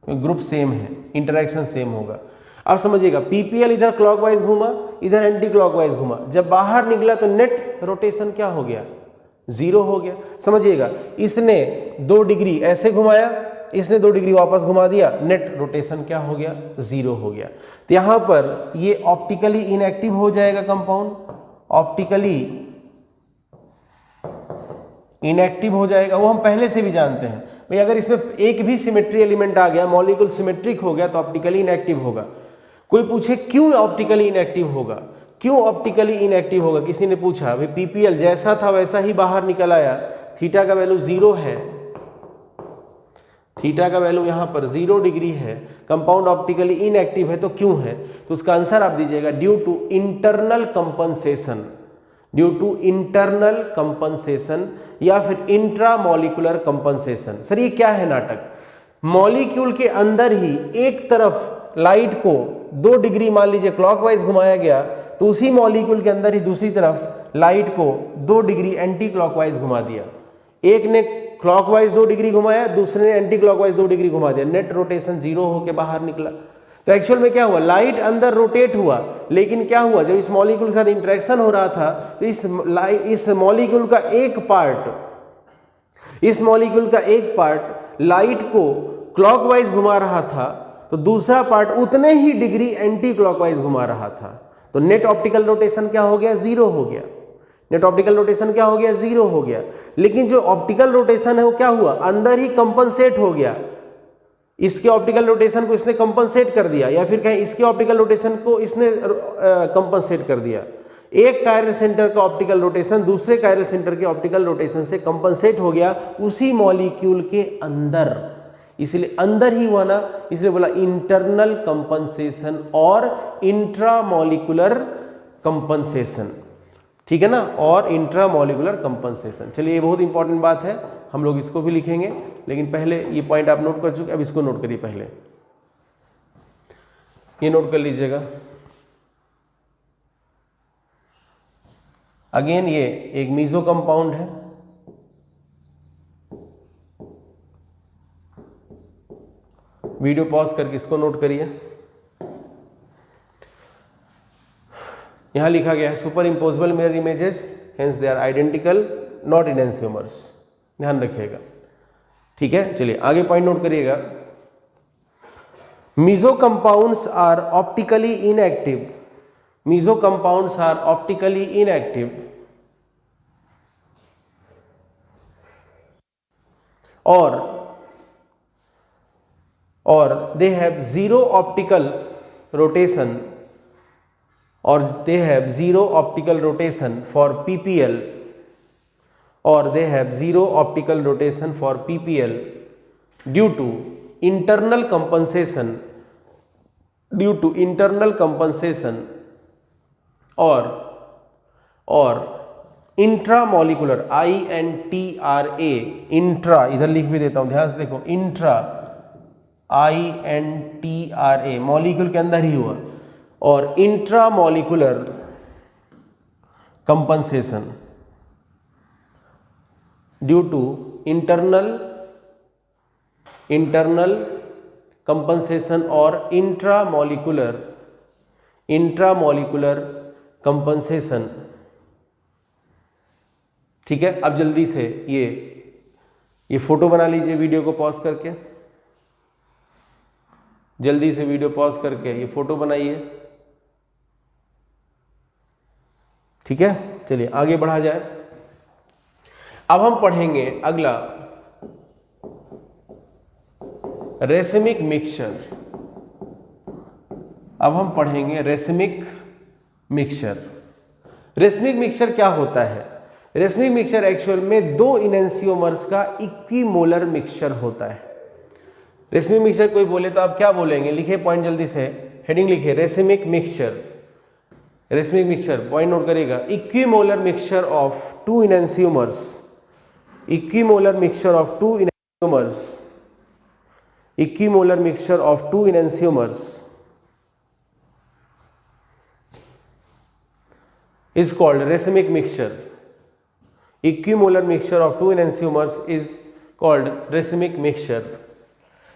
ग्रुप सेम है, इंटरेक्शन सेम होगा। अब समझिएगा, PPL इधर क्लॉकवाइज घूमा, इधर एंटी क्लॉकवाइज घूमा, जब बाहर निकला तो नेट रोटेशन क्या हो गया? 0 हो गया। समझिएगा, इसने 2 डिग्री ऐसे घुमाया, इसने 2 डिग्री वापस घुमा दिया, नेट रोटेशन क्या हो गया? 0 हो गया। तो यहां पर ये ऑप्टिकली इनएक्टिव हो जाएगा कंपाउंड, ऑप्टिकली इनएक्टिव हो जाएगा, वो हम पहले से भी जानते हैं भाई। अगर इसमें एक भी सिमेट्री एलिमेंट आ गया, मॉलिक्यूल सिमेट्रिक हो गया, तो ऑप्टिकली इनएक्टिव होगा। कोई पूछे क्यों ऑप्टिकली इनएक्टिव होगा, क्यों ऑप्टिकली इनएक्टिव होगा, किसी ने पूछा, भाई PPL जैसा था वैसा ही बाहर निकल आया, थीटा का वैल्यू 0 है, थीटा का वैल्यू यहां पर 0 डिग्री है, कंपाउंड ऑप्टिकली इनएक्टिव है, तो क्यों है? तो उसका आंसर आप दीजिएगा due to internal compensation, due to internal compensation या फिर इंट्रामॉलिक्यूलर कंपनसेशन। सर ये क्या है नाटक? मॉलिक्यूल के अंदर ही एक तरफ लाइट को 2 डिग्री मान लीजिए क्लॉकवाइज घुमाया गया, तो उसी मॉलिक्यूल के अंदर ही दूसरी तरफ लाइट को 2 डिग्री एंटी क्लॉकवाइज घुमा दिया। एक ने क्लॉकवाइज 2 डिग्री घुमाया, दूसरे ने एंटी क्लॉकवाइज 2 डिग्री घुमा दिया, नेट रोटेशन 0 होकर बाहर निकला। तो एक्चुअल में क्या हुआ, लाइट अंदर रोटेट हुआ, लेकिन क्या हुआ, जब इस मॉलिक्यूल के साथ इंटरेक्शन हो रहा था तो इस मॉलिक्यूल का एक पार्ट लाइट को क्लॉकवाइज घुमा रहा था तो दूसरा पार्ट उतने ही डिग्री एंटी क्लॉकवाइज घुमा रहा था, तो नेट ऑप्टिकल रोटेशन क्या हो गया? जीरो हो गया। नेट ऑप्टिकल रोटेशन क्या हो गया? जीरो हो गया। लेकिन जो ऑप्टिकल रोटेशन है वो क्या हुआ? अंदर ही कंपनसेट हो गया। इसके ऑप्टिकल रोटेशन को इसने कंपनसेट कर दिया, या फिर कहें इसके ऑप्टिकल रोटेशन को इसने कंपनसेट कर दिया। एक कायरल सेंटर का ऑप्टिकल रोटेशन दूसरे कायरल सेंटर के ऑप्टिकल रोटेशन से कंपनसेट हो गया उसी मॉलिक्यूल के अंदर, इसलिए अंदर ही हुआ ना, इसलिए बोला इंटरनल कंपनसेशन और इंट्रामॉलिक्यूलर कंपनसेशन, ठीक है ना, और इंट्रामॉलिक्यूलर कंपनसेशन। चलिए ये बहुत इंपॉर्टेंट बात है, हम लोग इसको भी लिखेंगे, लेकिन पहले ये पॉइंट आप नोट कर चुके, अब इसको नोट करिए। पहले ये नोट कर लीजिएगा। अगेन ये एक मीजो कंपाउंड है, वीडियो पॉज करके इसको नोट करिए। यहां लिखा गया है superimposable mirror images, hence they are identical not enantiomers, ध्यान रखिएगा, ठीक है। चलिए आगे पॉइंट नोट करिएगा। Meso compounds are optically inactive, meso compounds are optically inactive और they have zero optical rotation, or they have zero optical rotation for PPL, or they have zero optical rotation for PPL due to internal compensation, due to internal compensation or इंट्रामॉलिकुलर, INTRA, intra, इधर लिख भी देता हूं, ध्यान से देखो, intra INTRA, molecule के अंदर ही हुआ, और intramolecular compensation due to internal compensation और इंट्रामॉलिकुलर कंपनसेशन, ठीक है। अब जल्दी से ये फोटो बना लीजिए, वीडियो को पॉज करके, जल्दी से वीडियो पॉज करके ये फोटो बनाइए, ठीक है। चलिए आगे बढ़ा जाए। अब हम पढ़ेंगे अगला रेसिमिक मिक्सचर। अब हम पढ़ेंगे रेसिमिक मिक्सचर। रेसिमिक मिक्सचर क्या होता है? रेसिमिक मिक्सचर एक्चुअल में दो इनएंसियोमर्स का इक्विमोलर मिक्सचर होता है। रेसिमिक मिक्सचर कोई बोले तो आप क्या बोलेंगे? लिखे पॉइंट जल्दी से, हेडिंग लिखे racemic mixture. Racemic mixture point note करिएगा, equimolar mixture of two enantiomers, equimolar mixture of two enantiomers, equimolar mixture of two enantiomers is called racemic mixture. Equimolar mixture of two enantiomers is called racemic mixture.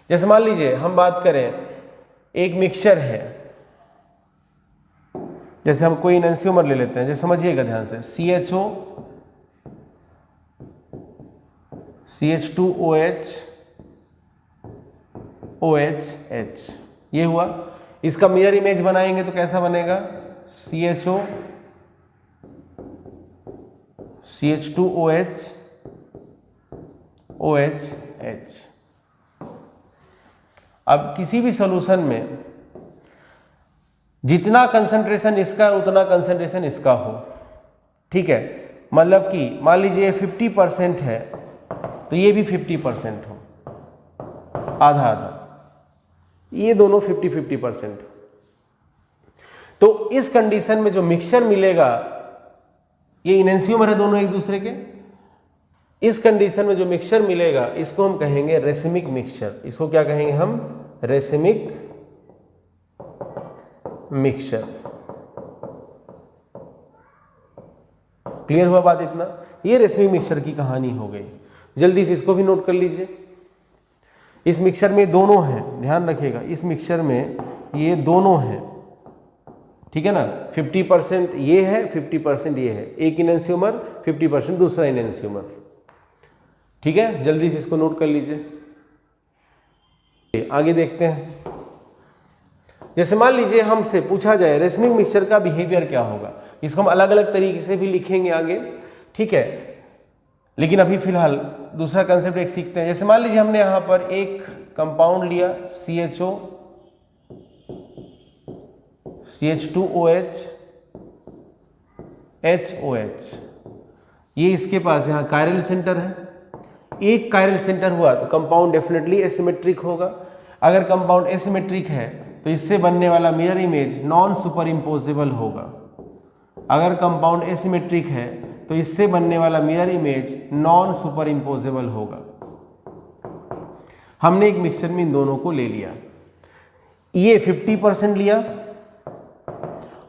जैसे मान लीजिए हम बात करें, एक mixture है, जैसे हम कोई एनेंसियोमर ले लेते हैं, जैसे समझिएगा ध्यान से, CHO, CH2OH, OH, ये हुआ। इसका मिरर इमेज बनाएंगे तो कैसा बनेगा? CHO, CH2OH, OH। अब किसी भी सॉल्यूशन में जितना कंसंट्रेशन इसका उतना कंसंट्रेशन इसका हो, ठीक है। मतलब कि मान लीजिए 50% है तो ये भी 50% हो, आधा आधा, ये दोनों 50-50%। तो इस कंडीशन में जो मिक्सचर मिलेगा, ये इनएंसियोमर है दोनों एक दूसरे के, इस कंडीशन में जो मिक्सचर मिलेगा इसको हम कहेंगे रेसिमिक मिक्सचर। इसको क्या कहेंगे हम? Racemic mixture. क्लियर हुआ बात इतना? ये रेसिमिक मिक्सचर की कहानी हो गई। जल्दी से इसको भी नोट कर लीजिए। इस मिक्सचर में दोनों हैं, ध्यान रखिएगा, इस मिक्सचर में ये दोनों हैं, ठीक है ना। 50% ये है, 50% ये है, एक इनएंसियोमर, 50% दूसरा इनएंसियोमर, ठीक है। जल्दी से इसको नोट कर लीजिए। आगे देखते हैं। जैसे मान लीजिए हमसे पूछा जाए रेसमिक मिक्सचर का बिहेवियर क्या होगा, इसको हम अलग अलग तरीके से भी लिखेंगे आगे, ठीक है, लेकिन अभी फिलहाल दूसरा कंसेप्ट एक सीखते हैं। जैसे मान लीजिए हमने यहाँ पर एक कंपाउंड लिया CHO, CH2OH, HOH, ये इसके पास यहाँ कायरल सेंटर है। एक कायरल सेंटर हुआ तो कंपाउंड डेफिनेटली एसिमेट्रिक होगा। अगर कंपाउंड एसिमेट्रिक है तो इससे बनने वाला mirror image non super imposable होगा। अगर कंपाउंड एसिमेट्रिक है तो इससे बनने वाला mirror image non super imposable होगा। हमने एक मिक्सचर में इन दोनों को ले लिया, ये 50% लिया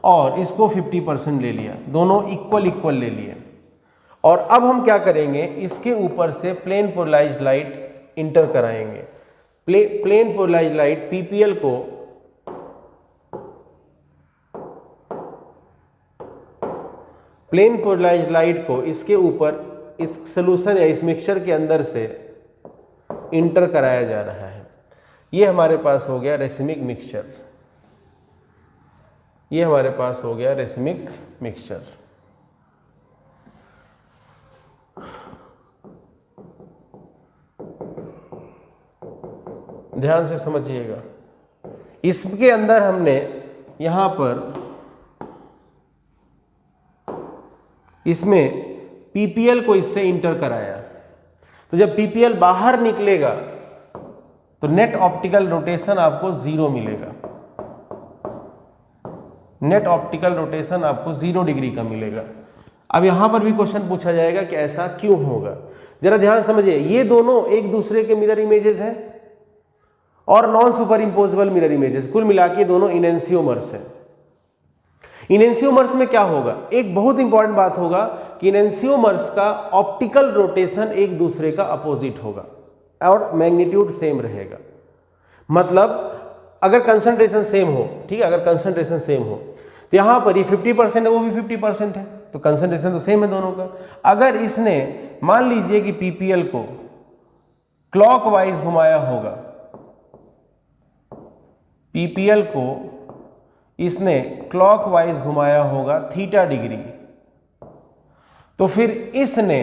और इसको 50% ले लिया, दोनों इक्वल इक्वल ले लिए। और अब हम क्या करेंगे, इसके ऊपर से प्लेन पोलराइज्ड लाइट इंटर कराएंगे। प्लेन पोलराइज्ड लाइट PPL को प्लेन पोलराइज्ड लाइट को इसके ऊपर इस सॉल्यूशन या इस मिक्सचर के अंदर से इंटर कराया जा रहा है। ये हमारे पास हो गया रेसिमिक मिक्सचर, ये हमारे पास हो गया रेसिमिक मिक्सचर। ध्यान से समझिएगा, इसके अंदर हमने यहां पर इसमें PPL को इससे इंटर कराया, तो जब PPL बाहर निकलेगा तो नेट ऑप्टिकल रोटेशन आपको 0 मिलेगा। नेट ऑप्टिकल रोटेशन आपको 0 डिग्री का मिलेगा। अब यहां पर भी क्वेश्चन पूछा जाएगा कि ऐसा क्यों होगा। जरा ध्यान समझिए, ये दोनों एक दूसरे के मिरर इमेजेस हैं और non superimposable mirror images, कुल मिला के दोनों इनेंसियोमर्स हैं। इनेंसियोमर्स में क्या होगा, एक बहुत इंपॉर्टेंट बात होगा कि इनेंसियोमर्स का ऑप्टिकल रोटेशन एक दूसरे का अपोजिट होगा और मैग्नीट्यूड सेम रहेगा। मतलब अगर कंसंट्रेशन सेम हो, ठीक है, अगर कंसंट्रेशन सेम हो तो यहां पर ये 50% है, वो भी 50% है, तो कंसंट्रेशन तो सेम है दोनों का। अगर इसने मान लीजिए कि PPL को क्लॉकवाइज घुमाया होगा, PPL को इसने क्लॉकवाइज घुमाया होगा θ डिग्री, तो फिर इसने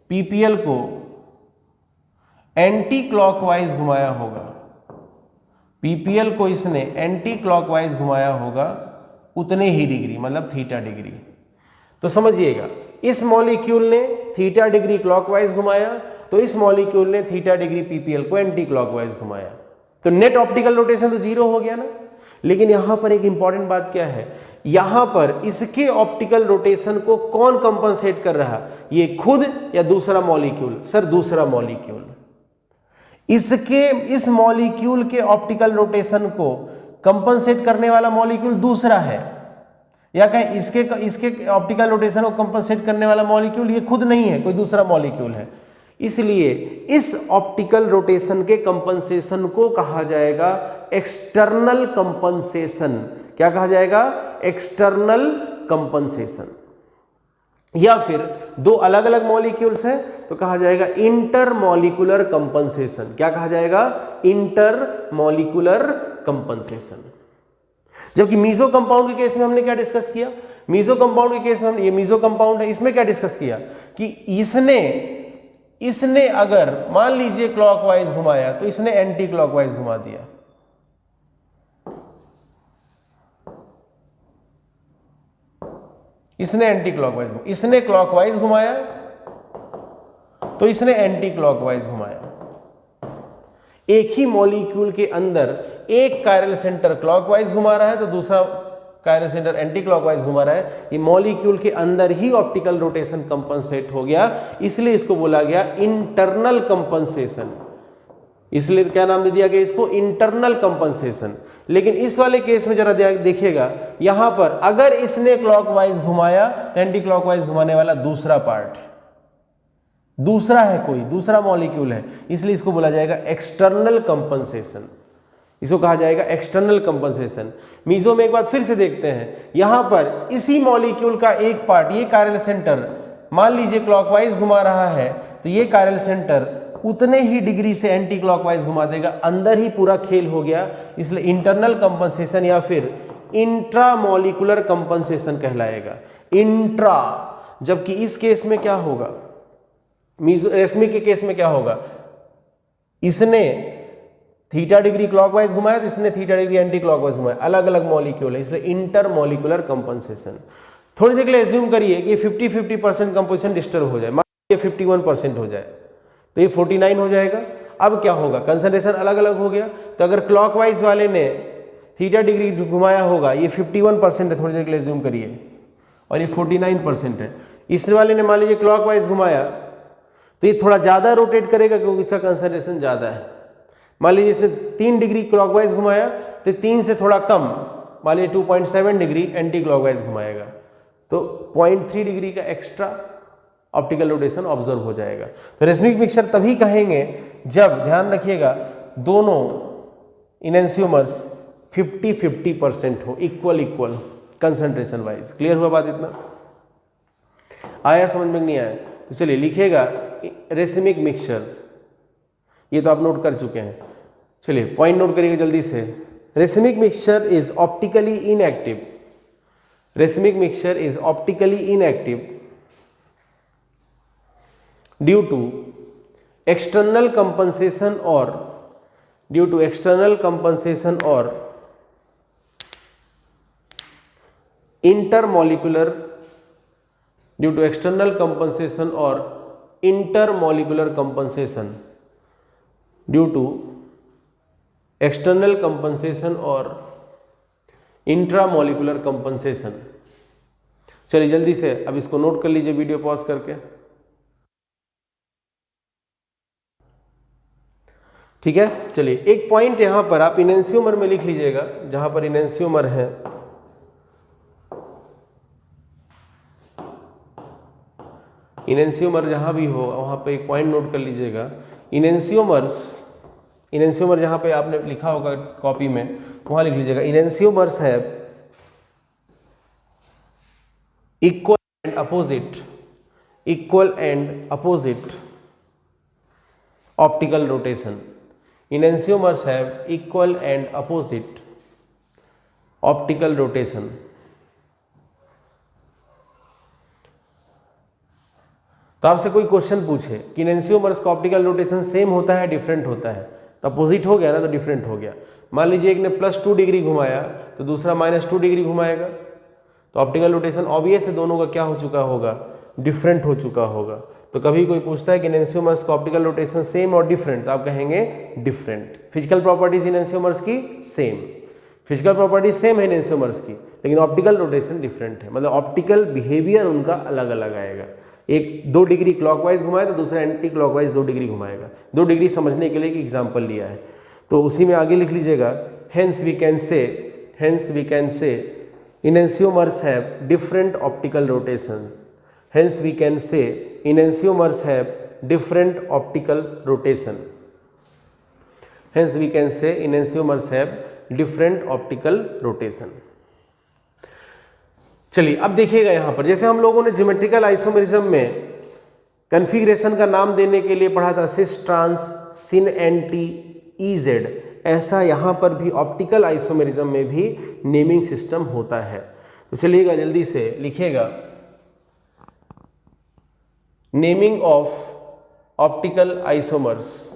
PPL को एंटी क्लॉकवाइज घुमाया होगा, PPL को इसने एंटी क्लॉकवाइज घुमाया होगा उतने ही डिग्री, मतलब θ डिग्री। तो समझिएगा, इस मॉलिक्यूल ने θ डिग्री क्लॉकवाइज घुमाया तो इस मॉलिक्यूल ने θ डिग्री PPL को एंटी क्लॉकवाइज घुमाया, तो नेट ऑप्टिकल रोटेशन तो 0 हो गया ना। लेकिन यहां पर एक इंपॉर्टेंट बात क्या है, यहां पर इसके ऑप्टिकल रोटेशन को कौन कंपनसेट कर रहा, ये खुद या दूसरा मॉलिक्यूल? सर दूसरा मॉलिक्यूल। इसके इस मॉलिक्यूल के ऑप्टिकल रोटेशन को कंपनसेट करने वाला मॉलिक्यूल दूसरा है, या कहें इसके ऑप्टिकल रोटेशन को कंपनसेट करने वाला मॉलिक्यूल ये खुद नहीं है, कोई दूसरा मॉलिक्यूल है। इसलिए इस ऑप्टिकल रोटेशन के कंपनसेशन को कहा जाएगा एक्सटर्नल कंपनसेशन। क्या कहा जाएगा? External compensation. या फिर दो अलग अलग मॉलिक्यूल्स हैं तो कहा जाएगा इंटरमॉलिक्यूलर कंपनसेशन। क्या कहा जाएगा? Intermolecular compensation. जबकि मीजो कंपाउंड के केस में हमने क्या डिस्कस किया? मीजो कंपाउंड के केस में ये मीजो कंपाउंड है, इसमें क्या डिस्कस किया कि इसने अगर मान लीजिए क्लॉकवाइज घुमाया तो इसने एंटी क्लॉकवाइज घुमा दिया। इसने एंटी क्लॉकवाइज, इसने क्लॉकवाइज घुमाया तो इसने एंटी क्लॉकवाइज घुमाया। एक ही मॉलिक्यूल के अंदर एक कायरल सेंटर क्लॉकवाइज घुमा रहा है तो दूसरा कायरल सेंटर एंटी क्लॉकवाइज घुमा रहा है। ये मॉलिक्यूल के अंदर ही ऑप्टिकल रोटेशन कंपनसेट हो गया, इसलिए इसको बोला गया इंटरनल कंपनसेशन। इसलिए क्या नाम दे दिया गया इसको? Internal compensation. लेकिन इस वाले केस में जरा देखिएगा, यहां पर अगर इसने क्लॉकवाइज घुमाया तो एंटी क्लॉकवाइज घुमाने वाला दूसरा पार्ट है, दूसरा है, कोई दूसरा मॉलिक्यूल है, इसलिए इसको बोला जाएगा एक्सटर्नल कंपनसेशन। इसको कहा जाएगा एक्सटर्नल कंपनसेशन। मीजो में एक बात फिर से देखते हैं, यहां पर इसी मॉलिक्यूल का एक पार्ट, ये कायरल सेंटर मान लीजिए क्लॉकवाइज घुमा रहा है तो ये कायरल सेंटर उतने ही डिग्री से एंटी क्लॉकवाइज घुमा देगा, अंदर ही पूरा खेल हो गया। इसलिए इंटरनल कंपनसेशन या फिर इंट्रामोलिकुलर कंपनसेशन कहलाएगा, इंट्रा। जबकि इस केस में क्या होगा, मेसोरेस्मिक के केस में क्या होगा, इसने थीटा डिग्री क्लॉकवाइज घुमाया तो इसने थीटा डिग्री एंटी क्लॉकवाइज घुमाया, अलग अलग मॉलिक्यूल है, इसलिए इंटरमोलिकुलर कंपनसेशन। थोड़ी देर के लिए एज्यूम करिए कि 50-50% कंपोजिशन डिस्टर्ब हो जाए, मान लीजिए 51% हो जाए, तो ये 49 हो जाएगा। अब क्या होगा, कंसंट्रेशन अलग अलग हो गया। तो अगर क्लॉकवाइज वाले ने थीटा डिग्री घुमाया होगा, ये 51% है, थोड़ी देर के लिए एज्यूम करिए, और ये 49% है। इस वाले ने मान लीजिए क्लॉकवाइज घुमाया तो ये थोड़ा ज़्यादा रोटेट करेगा क्योंकि इसका कंसंट्रेशन ज़्यादा है। मान लीजिए इसने 3 डिग्री क्लॉकवाइज घुमाया तो 3 से थोड़ा कम, मान लीजिए 2.7 डिग्री एंटी क्लॉकवाइज घुमाएगा, तो 0.3 डिग्री का एक्स्ट्रा ऑप्टिकल रोटेशन ऑब्जर्व हो जाएगा। तो रेसमिक मिक्सचर तभी कहेंगे जब, ध्यान रखिएगा, दोनों इनेंसियोमर्स 50-50% हो, इक्वल कंसंट्रेशन वाइज। क्लियर हुआ बात? इतना आया समझ में? नहीं आया तो चलिए लिखिएगा रेसमिक मिक्सचर, ये तो आप नोट कर चुके हैं। चलिए पॉइंट नोट करिएगा जल्दी से। Racemic mixture is optically inactive, racemic mixture is optically inactive due to external compensation और intermolecular due to external compensation or intermolecular compensation due to external compensation or intramolecular compensation। चलिए जल्दी से अब इसको note कर लीजिए वीडियो पॉज करके, ठीक है। चलिए एक पॉइंट यहां पर आप इनेंसियोमर में लिख लीजिएगा, जहां पर इनेंसियोमर है, इनेंसियोमर जहां भी हो वहां पे एक पॉइंट नोट कर लीजिएगा। इनेंसियोमर जहां पे आपने लिखा होगा कॉपी में, वहां लिख लीजिएगा इनेंसियोमर्स है equal and opposite optical rotation. Enantiomers have equal and opposite optical rotation. तो आपसे कोई क्वेश्चन पूछे कि इनेंसियोमर्स का ऑप्टिकल रोटेशन सेम होता है डिफरेंट होता है, तो अपोजिट हो गया ना, तो डिफरेंट हो गया। मान लीजिए एक ने +2 डिग्री घुमाया तो दूसरा -2 डिग्री घुमाएगा, तो ऑप्टिकल रोटेशन ऑब्वियस है दोनों का क्या हो चुका होगा, डिफरेंट हो चुका होगा। तो कभी कोई पूछता है कि इनेंसियोमर्स का ऑप्टिकल रोटेशन सेम और डिफरेंट, तो आप कहेंगे डिफरेंट। फिजिकल प्रॉपर्टीज इनेंसियोमर्स की सेम, फिजिकल प्रॉपर्टीज सेम है इनेंसियोमर्स की, लेकिन ऑप्टिकल रोटेशन डिफरेंट है, मतलब ऑप्टिकल बिहेवियर उनका अलग अलग आएगा। एक 2 डिग्री क्लॉकवाइज घुमाए तो दूसरा एंटी क्लॉकवाइज 2 डिग्री घुमाएगा। 2 डिग्री समझने के लिए एक एग्जाम्पल लिया है, तो उसी में आगे लिख लीजिएगा hence we can say enantiomers have different optical rotations. Hence we can say enantiomers have different optical rotation. Hence we can say enantiomers have different optical rotation. चलिए अब देखिएगा यहाँ पर, जैसे हम लोगों ने ज्योमेट्रिकल आइसोमेरिज्म में कन्फिग्रेशन का नाम देने के लिए पढ़ा था सिस ट्रांस सिन एंटी EZ, ऐसा यहाँ पर भी ऑप्टिकल आइसोमेरिज्म में भी नेमिंग सिस्टम होता है। तो चलिएगा जल्दी से लिखिएगा naming of optical isomers,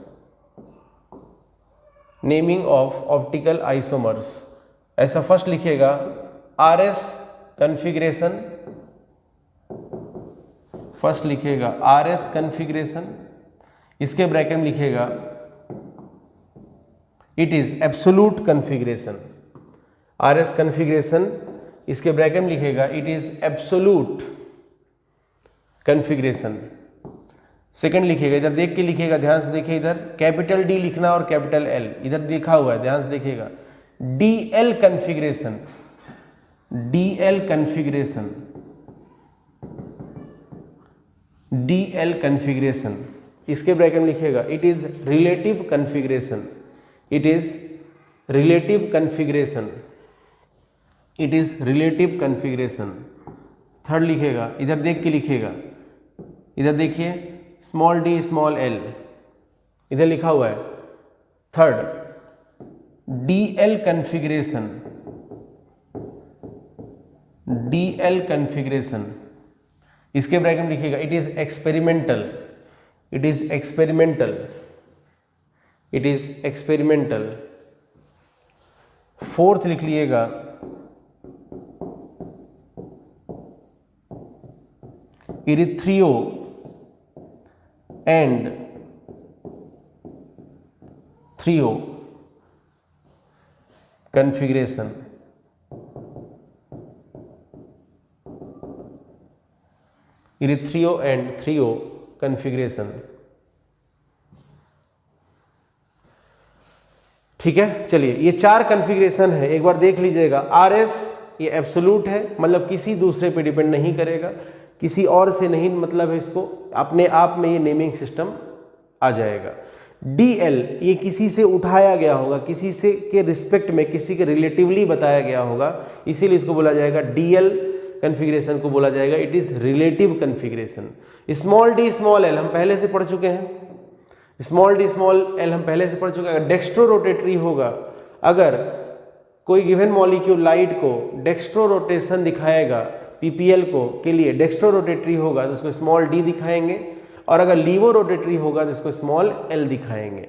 naming of optical isomers. ऐसा फर्स्ट लिखिएगा RS कन्फिग्रेशन, फर्स्ट लिखिएगा RS कन्फिग्रेशन, इसके ब्रैकेट में लिखिएगा it is absolute configuration. RS configuration, इसके ब्रैकेट में लिखिएगा it is absolute configuration. Second लिखिएगा, इधर देख के लिखिएगा, ध्यान से देखिए, इधर कैपिटल D लिखना और कैपिटल L इधर लिखा हुआ है, ध्यान से देखिएगा। DL configuration, DL configuration, DL configuration, इसके ब्रैकेट में लिखिएगा it is relative configuration, it is relative configuration, it is relative configuration. Third लिखिएगा, इधर देख के लिखिएगा, इधर देखिए स्मॉल d स्मॉल l, इधर लिखा हुआ है third, DL configuration, DL configuration, इसके ब्रैकेट में लिखिएगा it is experimental, it is experimental, it is experimental. Fourth लिख लीजिएगा erythro and threo configuration, erythro and threo configuration. ठीक है, चलिए ये 4 कन्फिग्रेशन है, एक बार देख लीजिएगा। RS ये एब्सोल्यूट है, मतलब किसी दूसरे पे डिपेंड नहीं करेगा, किसी और से नहीं मतलब है, इसको अपने आप में ये नेमिंग सिस्टम आ जाएगा। DL ये किसी से उठाया गया होगा, किसी से के रिस्पेक्ट में, किसी के रिलेटिवली बताया गया होगा, इसीलिए इसको बोला जाएगा DL कन्फिग्रेशन को बोला जाएगा it is relative configuration. Small d small l हम पहले से पढ़ चुके हैं, स्मॉल d स्मॉल l हम पहले से पढ़ चुके हैं। अगर डेक्स्ट्रो रोटेटरी होगा, अगर कोई गिवन मॉलिक्यूल लाइट को डेक्स्ट्रो रोटेशन दिखाएगा, PPL को के लिए डेक्स्ट्रो रोटेटरी होगा तो उसको स्मॉल d दिखाएंगे, और अगर लीवो रोटेटरी होगा तो इसको स्मॉल l दिखाएंगे।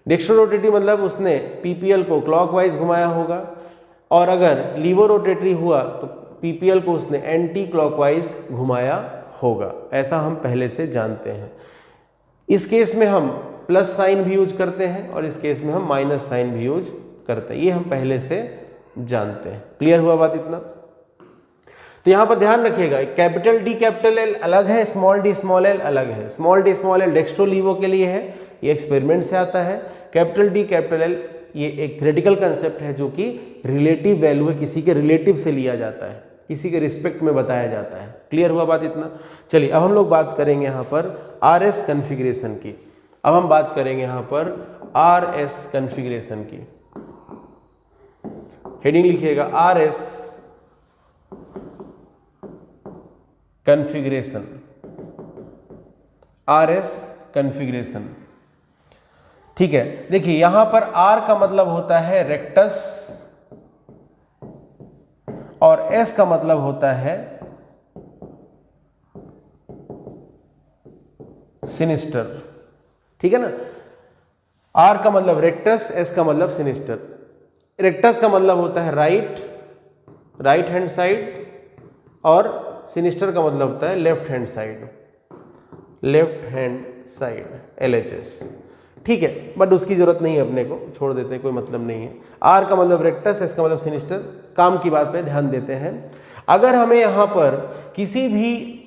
डेक्स्ट्रो रोटेटरी मतलब उसने PPL को क्लॉकवाइज घुमाया होगा, और अगर लीवो रोटेटरी हुआ तो PPL को उसने एंटी क्लॉकवाइज घुमाया होगा, ऐसा हम पहले से जानते हैं। इस केस में हम प्लस साइन भी यूज करते हैं और इस केस में हम माइनस साइन भी यूज करते हैं, ये हम पहले से जानते हैं। क्लियर हुआ बात इतना? तो यहां पर ध्यान रखिएगा, कैपिटल D कैपिटल L अलग है, स्मॉल d स्मॉल l अलग है। Small d small l dextro laevo के लिए है, ये एक्सपेरिमेंट से आता है। कैपिटल D कैपिटल L ये एक थ्योरेटिकल कंसेप्ट है जो कि रिलेटिव वैल्यू है, किसी के रिलेटिव से लिया जाता है, किसी के रिस्पेक्ट में बताया जाता है। क्लियर हुआ बात इतना? चलिए अब हम लोग बात करेंगे यहाँ पर RS कन्फिग्रेशन की। अब हम बात करेंगे यहाँ पर RS कन्फिग्रेशन की। हेडिंग लिखिएगा RS कन्फिग्रेशन, RS कन्फिग्रेशन। ठीक है, देखिए यहां पर R का मतलब होता है रेक्टस और S का मतलब होता है सिनिस्टर। ठीक है ना, R का मतलब रेक्टस, S का मतलब सिनिस्टर। रेक्टस का मतलब होता है राइट हैंड साइड, और सिनिस्टर का मतलब होता है लेफ्ट हैंड साइड LHS। ठीक है, बट उसकी जरूरत नहीं है, अपने को छोड़ देते हैं, कोई मतलब नहीं है। R का मतलब रेक्टस, S का मतलब सिनिस्टर। काम की बात पे ध्यान देते हैं। अगर हमें यहाँ पर किसी भी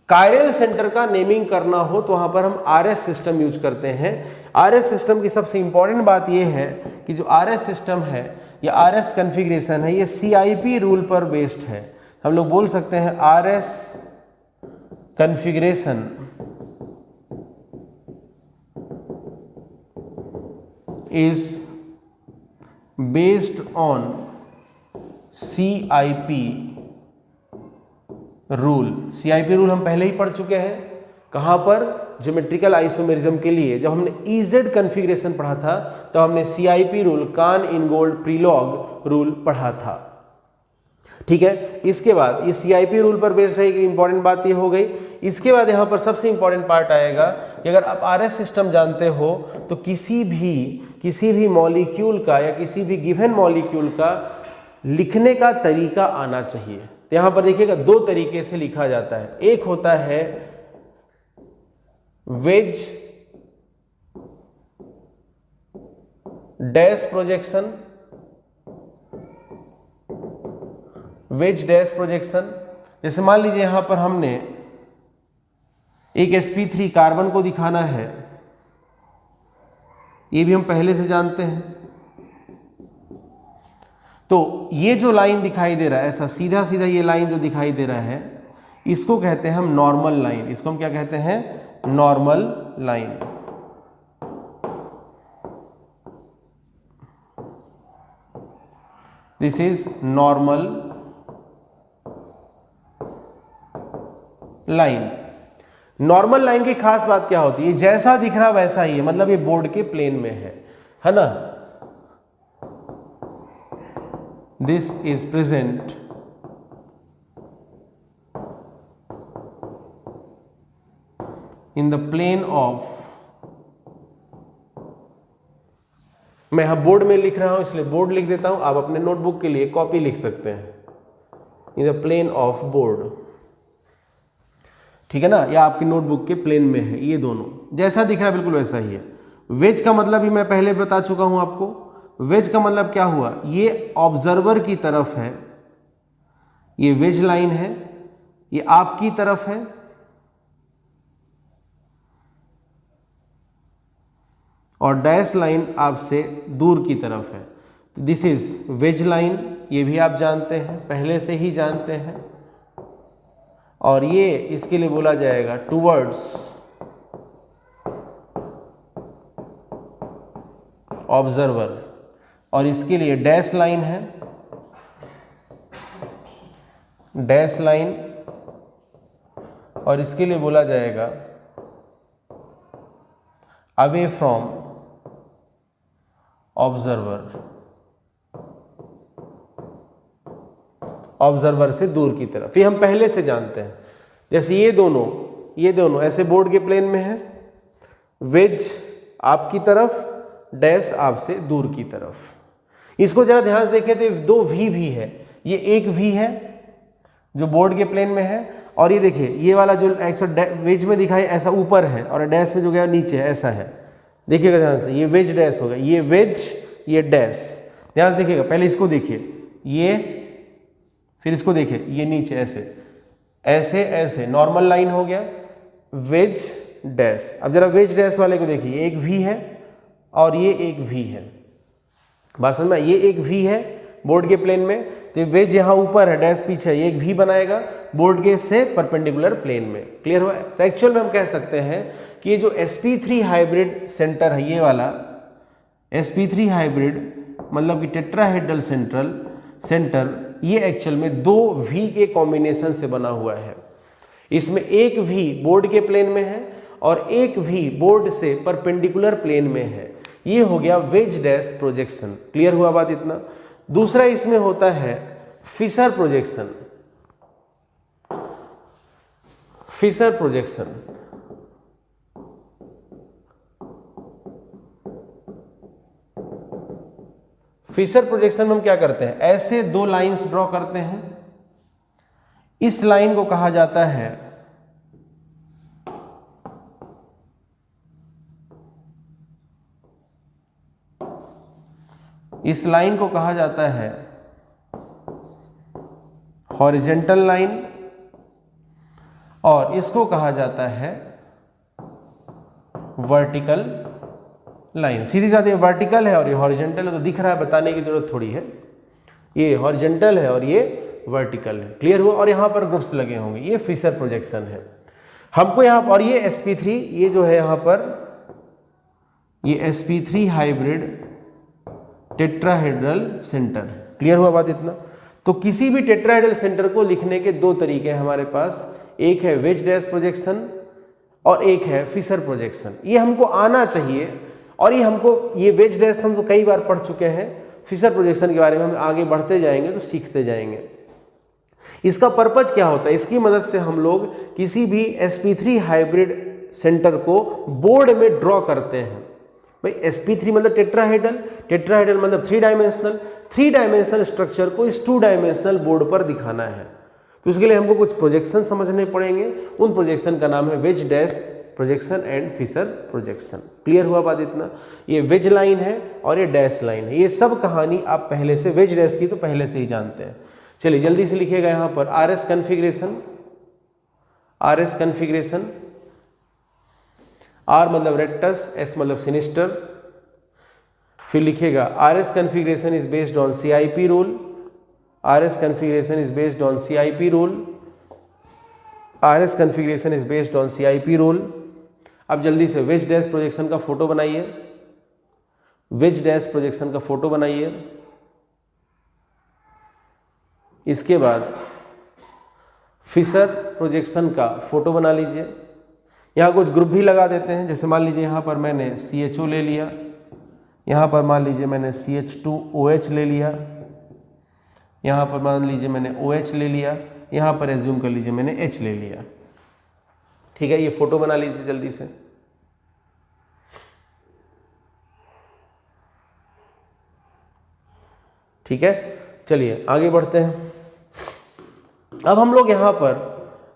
कायरल सेंटर का नेमिंग करना हो तो वहाँ पर हम RS सिस्टम यूज करते हैं। RS सिस्टम की सबसे इंपॉर्टेंट बात यह है कि जो RS सिस्टम है या RS कन्फिग्रेशन है, ये CIP रूल पर बेस्ड है। हम लोग बोल सकते हैं RS configuration is based on CIP rule. CIP rule हम पहले ही पढ़ चुके हैं, कहाँ पर? ज्योमेट्रिकल आइसोमेरिज्म के लिए जब हमने EZ कन्फिग्रेशन पढ़ा था तो हमने CIP रूल, कान इनगोल्ड प्रीलॉग रूल पढ़ा था। ठीक है, इसके बाद ये CIP रूल पर बेस्ड है, इंपॉर्टेंट बात ये हो गई। इसके बाद यहाँ पर सबसे इंपॉर्टेंट पार्ट आएगा कि अगर आप RS सिस्टम जानते हो तो किसी भी मॉलिक्यूल का या किसी भी गिवन मॉलिक्यूल का लिखने का तरीका आना चाहिए। तो यहाँ पर देखिएगा 2 तरीके से लिखा जाता है। एक होता है wedge dash projection, veg dash projection. जैसे मान लीजिए यहां पर हमने एक sp3 कार्बन को दिखाना है, ये भी हम पहले से जानते हैं। तो ये जो लाइन दिखाई दे रहा है, ऐसा सीधा सीधा ये लाइन जो दिखाई दे रहा है, इसको कहते हैं हम नॉर्मल लाइन। इसको हम क्या कहते हैं? Normal line. This is normal line. Normal line की खास बात क्या होती है, जैसा दिख रहा वैसा ही है, मतलब ये बोर्ड के प्लेन में है ना। This is present in the plane of, मैं यहां बोर्ड में लिख रहा हूं इसलिए बोर्ड लिख देता हूं, आप अपने नोटबुक के लिए कॉपी लिख सकते हैं, in the plane of board, ठीक है ना, या आपकी नोटबुक के प्लेन में है, ये दोनों जैसा दिख रहा है बिल्कुल वैसा ही है। वेज का मतलब ही मैं पहले बता चुका हूं आपको, वेज का मतलब क्या हुआ, ये ऑब्जर्वर की तरफ है, ये वेज लाइन है, ये आपकी तरफ है, और डैश लाइन आपसे दूर की तरफ है। तो दिस इज वेज लाइन, ये भी आप जानते हैं, पहले से ही जानते हैं, और ये इसके लिए बोला जाएगा टुवर्ड्स ऑब्जर्वर, और इसके लिए डैश लाइन है, डैश लाइन, और इसके लिए बोला जाएगा अवे फ्रॉम ऑब्जर्वर, ऑब्जर्वर से दूर की तरफ, ये हम पहले से जानते हैं। जैसे ये दोनों ऐसे बोर्ड के प्लेन में है, वेज आपकी तरफ, डैश आपसे दूर की तरफ। इसको जरा ध्यान से देखें तो दो वी भी है, ये एक वी है जो बोर्ड के प्लेन में है, और ये देखिए ये वाला जो वेज में दिखाई ऐसा ऊपर है, और डैश में जो गया नीचे है, ऐसा है, देखिएगा ध्यान से, ये वेज डैश होगा, ये वेज ये डैश, ध्यान से देखिएगा, पहले इसको देखिए, ये फिर इसको देखिए, ये नीचे ऐसे ऐसे ऐसे नॉर्मल लाइन हो गया, वेज डैश। अब जरा वेज डैश वाले को देखिए, एक वी है और ये एक वी है, बात समझ में, ये एक वी है बोर्ड के प्लेन में, तो वेज यहाँ ऊपर है, डैश पीछे है, ये एक वी बनाएगा बोर्ड के से परपेंडिकुलर प्लेन में। क्लियर हुआ है? तो एक्चुअल में हम कह सकते हैं कि ये जो sp3 हाइब्रिड सेंटर है, ये वाला sp3 हाइब्रिड मतलब कि टेट्राहेड्रल सेंटर, ये एक्चुअल में दो वी के कॉम्बिनेशन से बना हुआ है। इसमें एक वी बोर्ड के प्लेन में है और एक वी बोर्ड से परपेंडिकुलर प्लेन में है, ये हो गया वेज डैश प्रोजेक्शन। क्लियर हुआ बात इतना? दूसरा इसमें होता है Fischer projection. Fischer projection Fischer projection में हम क्या करते हैं, ऐसे दो लाइंस ड्रॉ करते हैं, इस लाइन को कहा जाता है हॉरिजेंटल लाइन, और इसको कहा जाता है वर्टिकल लाइन। सीधी साधी वर्टिकल है और ये हॉरिजेंटल है, तो दिख रहा है, बताने की जरूरत थोड़ी है, ये हॉरिजेंटल है और ये वर्टिकल है। क्लियर हुआ? और यहां पर ग्रुप्स लगे होंगे, ये फिशर प्रोजेक्शन है हमको यहां पर। और ये sp3, ये जो है यहां पर, ये sp3 hybrid tetrahedral centre. Clear हुआ बात इतना? तो किसी भी टेट्राहेड्रल सेंटर को लिखने के दो तरीके हैं हमारे पास, एक है वेज डैश प्रोजेक्शन और एक है फिशर प्रोजेक्शन। ये हमको आना चाहिए, और ये वेज डैश हम तो कई बार पढ़ चुके हैं, फिशर प्रोजेक्शन के बारे में हम आगे बढ़ते जाएंगे तो सीखते जाएंगे। इसका पर्पज क्या होता है? इसकी मदद से हम लोग किसी भी sp3 हाइब्रिड सेंटर को बोर्ड में ड्रॉ करते हैं। भाई sp3 मतलब टेट्राहेड्रल मतलब थ्री डायमेंशनल स्ट्रक्चर को इस 2 डायमेंशनल बोर्ड पर दिखाना है, तो उसके लिए हमको कुछ प्रोजेक्शन समझने पड़ेंगे। उन प्रोजेक्शन का नाम है wedge dash projection and Fischer projection. Clear हुआ बात इतना? ये वेज लाइन है और ये डैश लाइन है, ये सब कहानी आप पहले से, वेज डैश की तो पहले से ही जानते हैं। चलिए जल्दी से लिखिएगा यहाँ पर RS कन्फिग्रेशन, R मतलब रेक्टस, S मतलब सिनिस्टर, फिर लिखिएगा RS configuration is based on CIP rule, RS configuration is based on CIP rule, RS configuration is based on CIP rule. अब जल्दी से वेज डैश प्रोजेक्शन का फोटो बनाइए, veg dash projection का photo बनाइए। इसके बाद फिशर प्रोजेक्शन का फोटो बना लीजिए। यहाँ कुछ ग्रुप भी लगा देते हैं, जैसे मान लीजिए यहाँ पर मैंने CHO ले लिया, यहाँ पर मान लीजिए मैंने CH2OH ले लिया, यहाँ पर मान लीजिए मैंने OH ले लिया, यहाँ पर एज्यूम कर लीजिए मैंने H ले लिया। ठीक है, ये फोटो बना लीजिए जल्दी से। ठीक है, चलिए आगे बढ़ते हैं। अब हम लोग यहाँ पर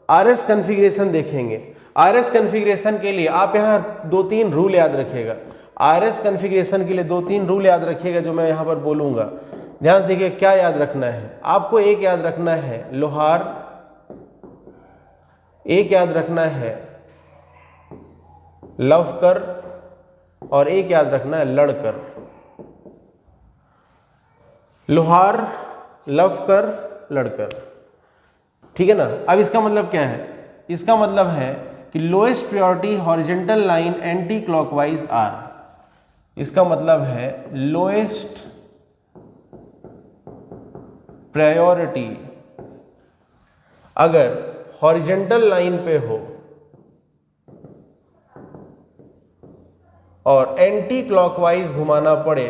RS कॉन्फ़िगरेशन देखेंगे। RS कॉन्फ़िगरेशन के लिए आप यहाँ 2-3 रूल याद रखिएगा। RS कॉन्फ़िगरेशन के लिए 2-3 रूल याद रखिएगा जो मैं यहाँ पर बोलूँगा। ध्यान से देखिए क्या याद रखना है आपको। एक याद रखना है लोहार, एक याद रखना है लवकर, और एक याद रखना है लड़कर। लोहार, लवकर, लड़कर। ठीक है ना। अब इसका मतलब क्या है? इसका मतलब है कि lowest priority horizontal line anti clockwise R. इसका मतलब है लोएस्ट प्रायोरिटी अगर हॉरिजॉन्टल लाइन पे हो और एंटी क्लॉकवाइज घुमाना पड़े,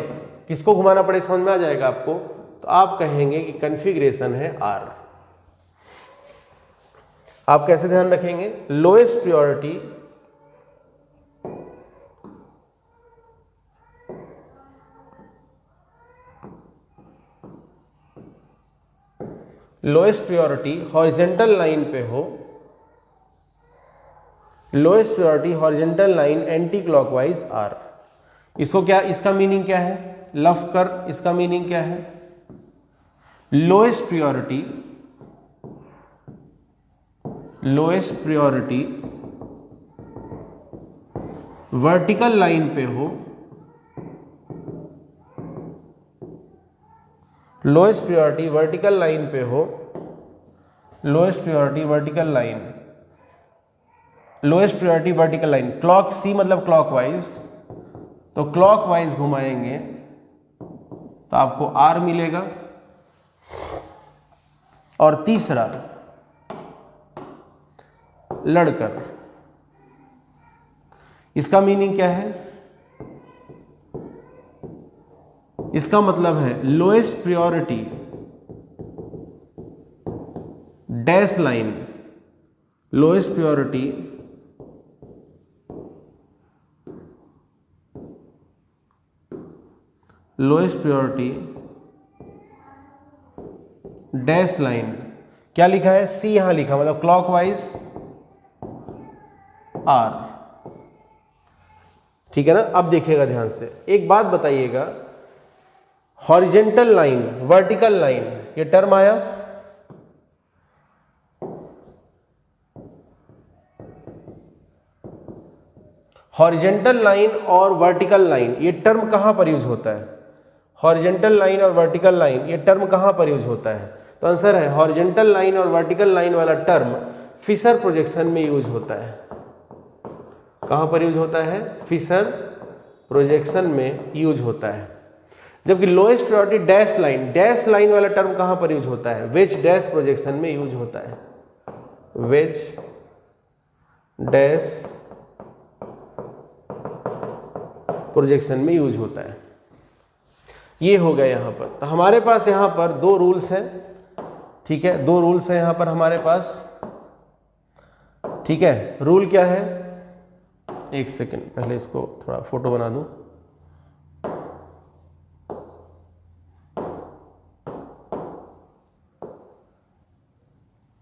किसको घुमाना पड़े समझ में आ जाएगा आपको, तो आप कहेंगे कि कॉन्फ़िगरेशन है आर। आप कैसे ध्यान रखेंगे? लोएस्ट प्रायोरिटी हॉरिजॉन्टल लाइन पे हो, lowest priority horizontal line anti clockwise R. इसको क्या, इसका मीनिंग क्या है? लवकर, इसका मीनिंग क्या है? लोएस्ट प्रायोरिटी वर्टिकल लाइन पे हो, लोएस्ट प्रायोरिटी वर्टिकल लाइन पे हो, lowest priority vertical line, lowest priority vertical line. Clock सी मतलब क्लॉकवाइज, तो क्लॉकवाइज घुमाएंगे तो आपको आर मिलेगा। और तीसरा लड़कर, इसका मीनिंग क्या है? इसका मतलब है lowest priority dash line, lowest priority dash line. क्या लिखा है? सी यहां लिखा, मतलब क्लॉकवाइज आर। ठीक है ना। अब देखिएगा ध्यान से, एक बात बताइएगा, हॉरिजॉन्टल लाइन, वर्टिकल लाइन, ये टर्म आया, हॉरिजॉन्टल लाइन और वर्टिकल लाइन, ये टर्म कहां पर यूज होता है? हॉरिजॉन्टल लाइन और वर्टिकल लाइन, ये टर्म कहां पर यूज होता है? तो आंसर है हॉरिजॉन्टल लाइन और वर्टिकल लाइन वाला टर्म फिशर प्रोजेक्शन में यूज होता है। कहां पर यूज होता है? फिशर प्रोजेक्शन में यूज होता है। जबकि लोएस्ट प्रायोरिटी डैश लाइन वाला टर्म कहां पर यूज होता है? वेज डैश प्रोजेक्शन में यूज होता है। वेज डैश प्रोजेक्शन में यूज होता है। ये हो गया यहां पर। तो हमारे पास यहां पर 2 रूल्स हैं। ठीक है, 2 रूल्स हैं यहां पर हमारे पास। ठीक है, रूल क्या है? एक सेकंड, पहले इसको थोड़ा फोटो बना दूं।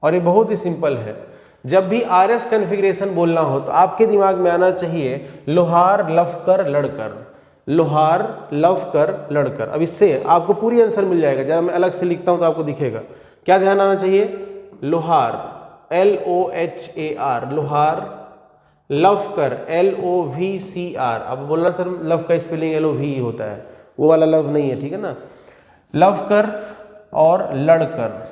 और ये बहुत ही सिंपल है। जब भी आरएस कॉन्फ़िगरेशन बोलना हो तो आपके दिमाग में आना चाहिए लोहार, लवकर, लड़कर, लोहार, लवकर, लड़कर। अब इससे आपको पूरी आंसर मिल जाएगा। जब मैं अलग से लिखता हूं तो आपको दिखेगा। क्या ध्यान आना चाहिए? लोहार, LOHAR, लोहार, लवकर, LOVCR। अब बोलना सर लव का स्पेलिंग LOV होता है, वो वाला लव नहीं है। ठीक है ना। लवकर और लड़कर,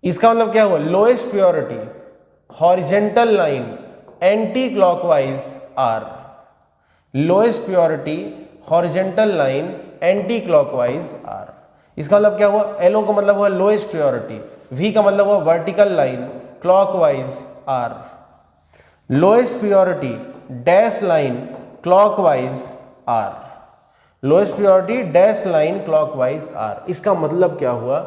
इसका मतलब क्या हुआ? Lowest priority horizontal line anti clockwise R, lowest priority horizontal line anti clockwise R. इसका मतलब क्या हुआ? LO का मतलब हुआ लोएस्ट प्रायोरिटी, V का मतलब हुआ vertical line clockwise R, lowest purity dash line clockwise R, lowest purity dash line clockwise R. इसका मतलब क्या हुआ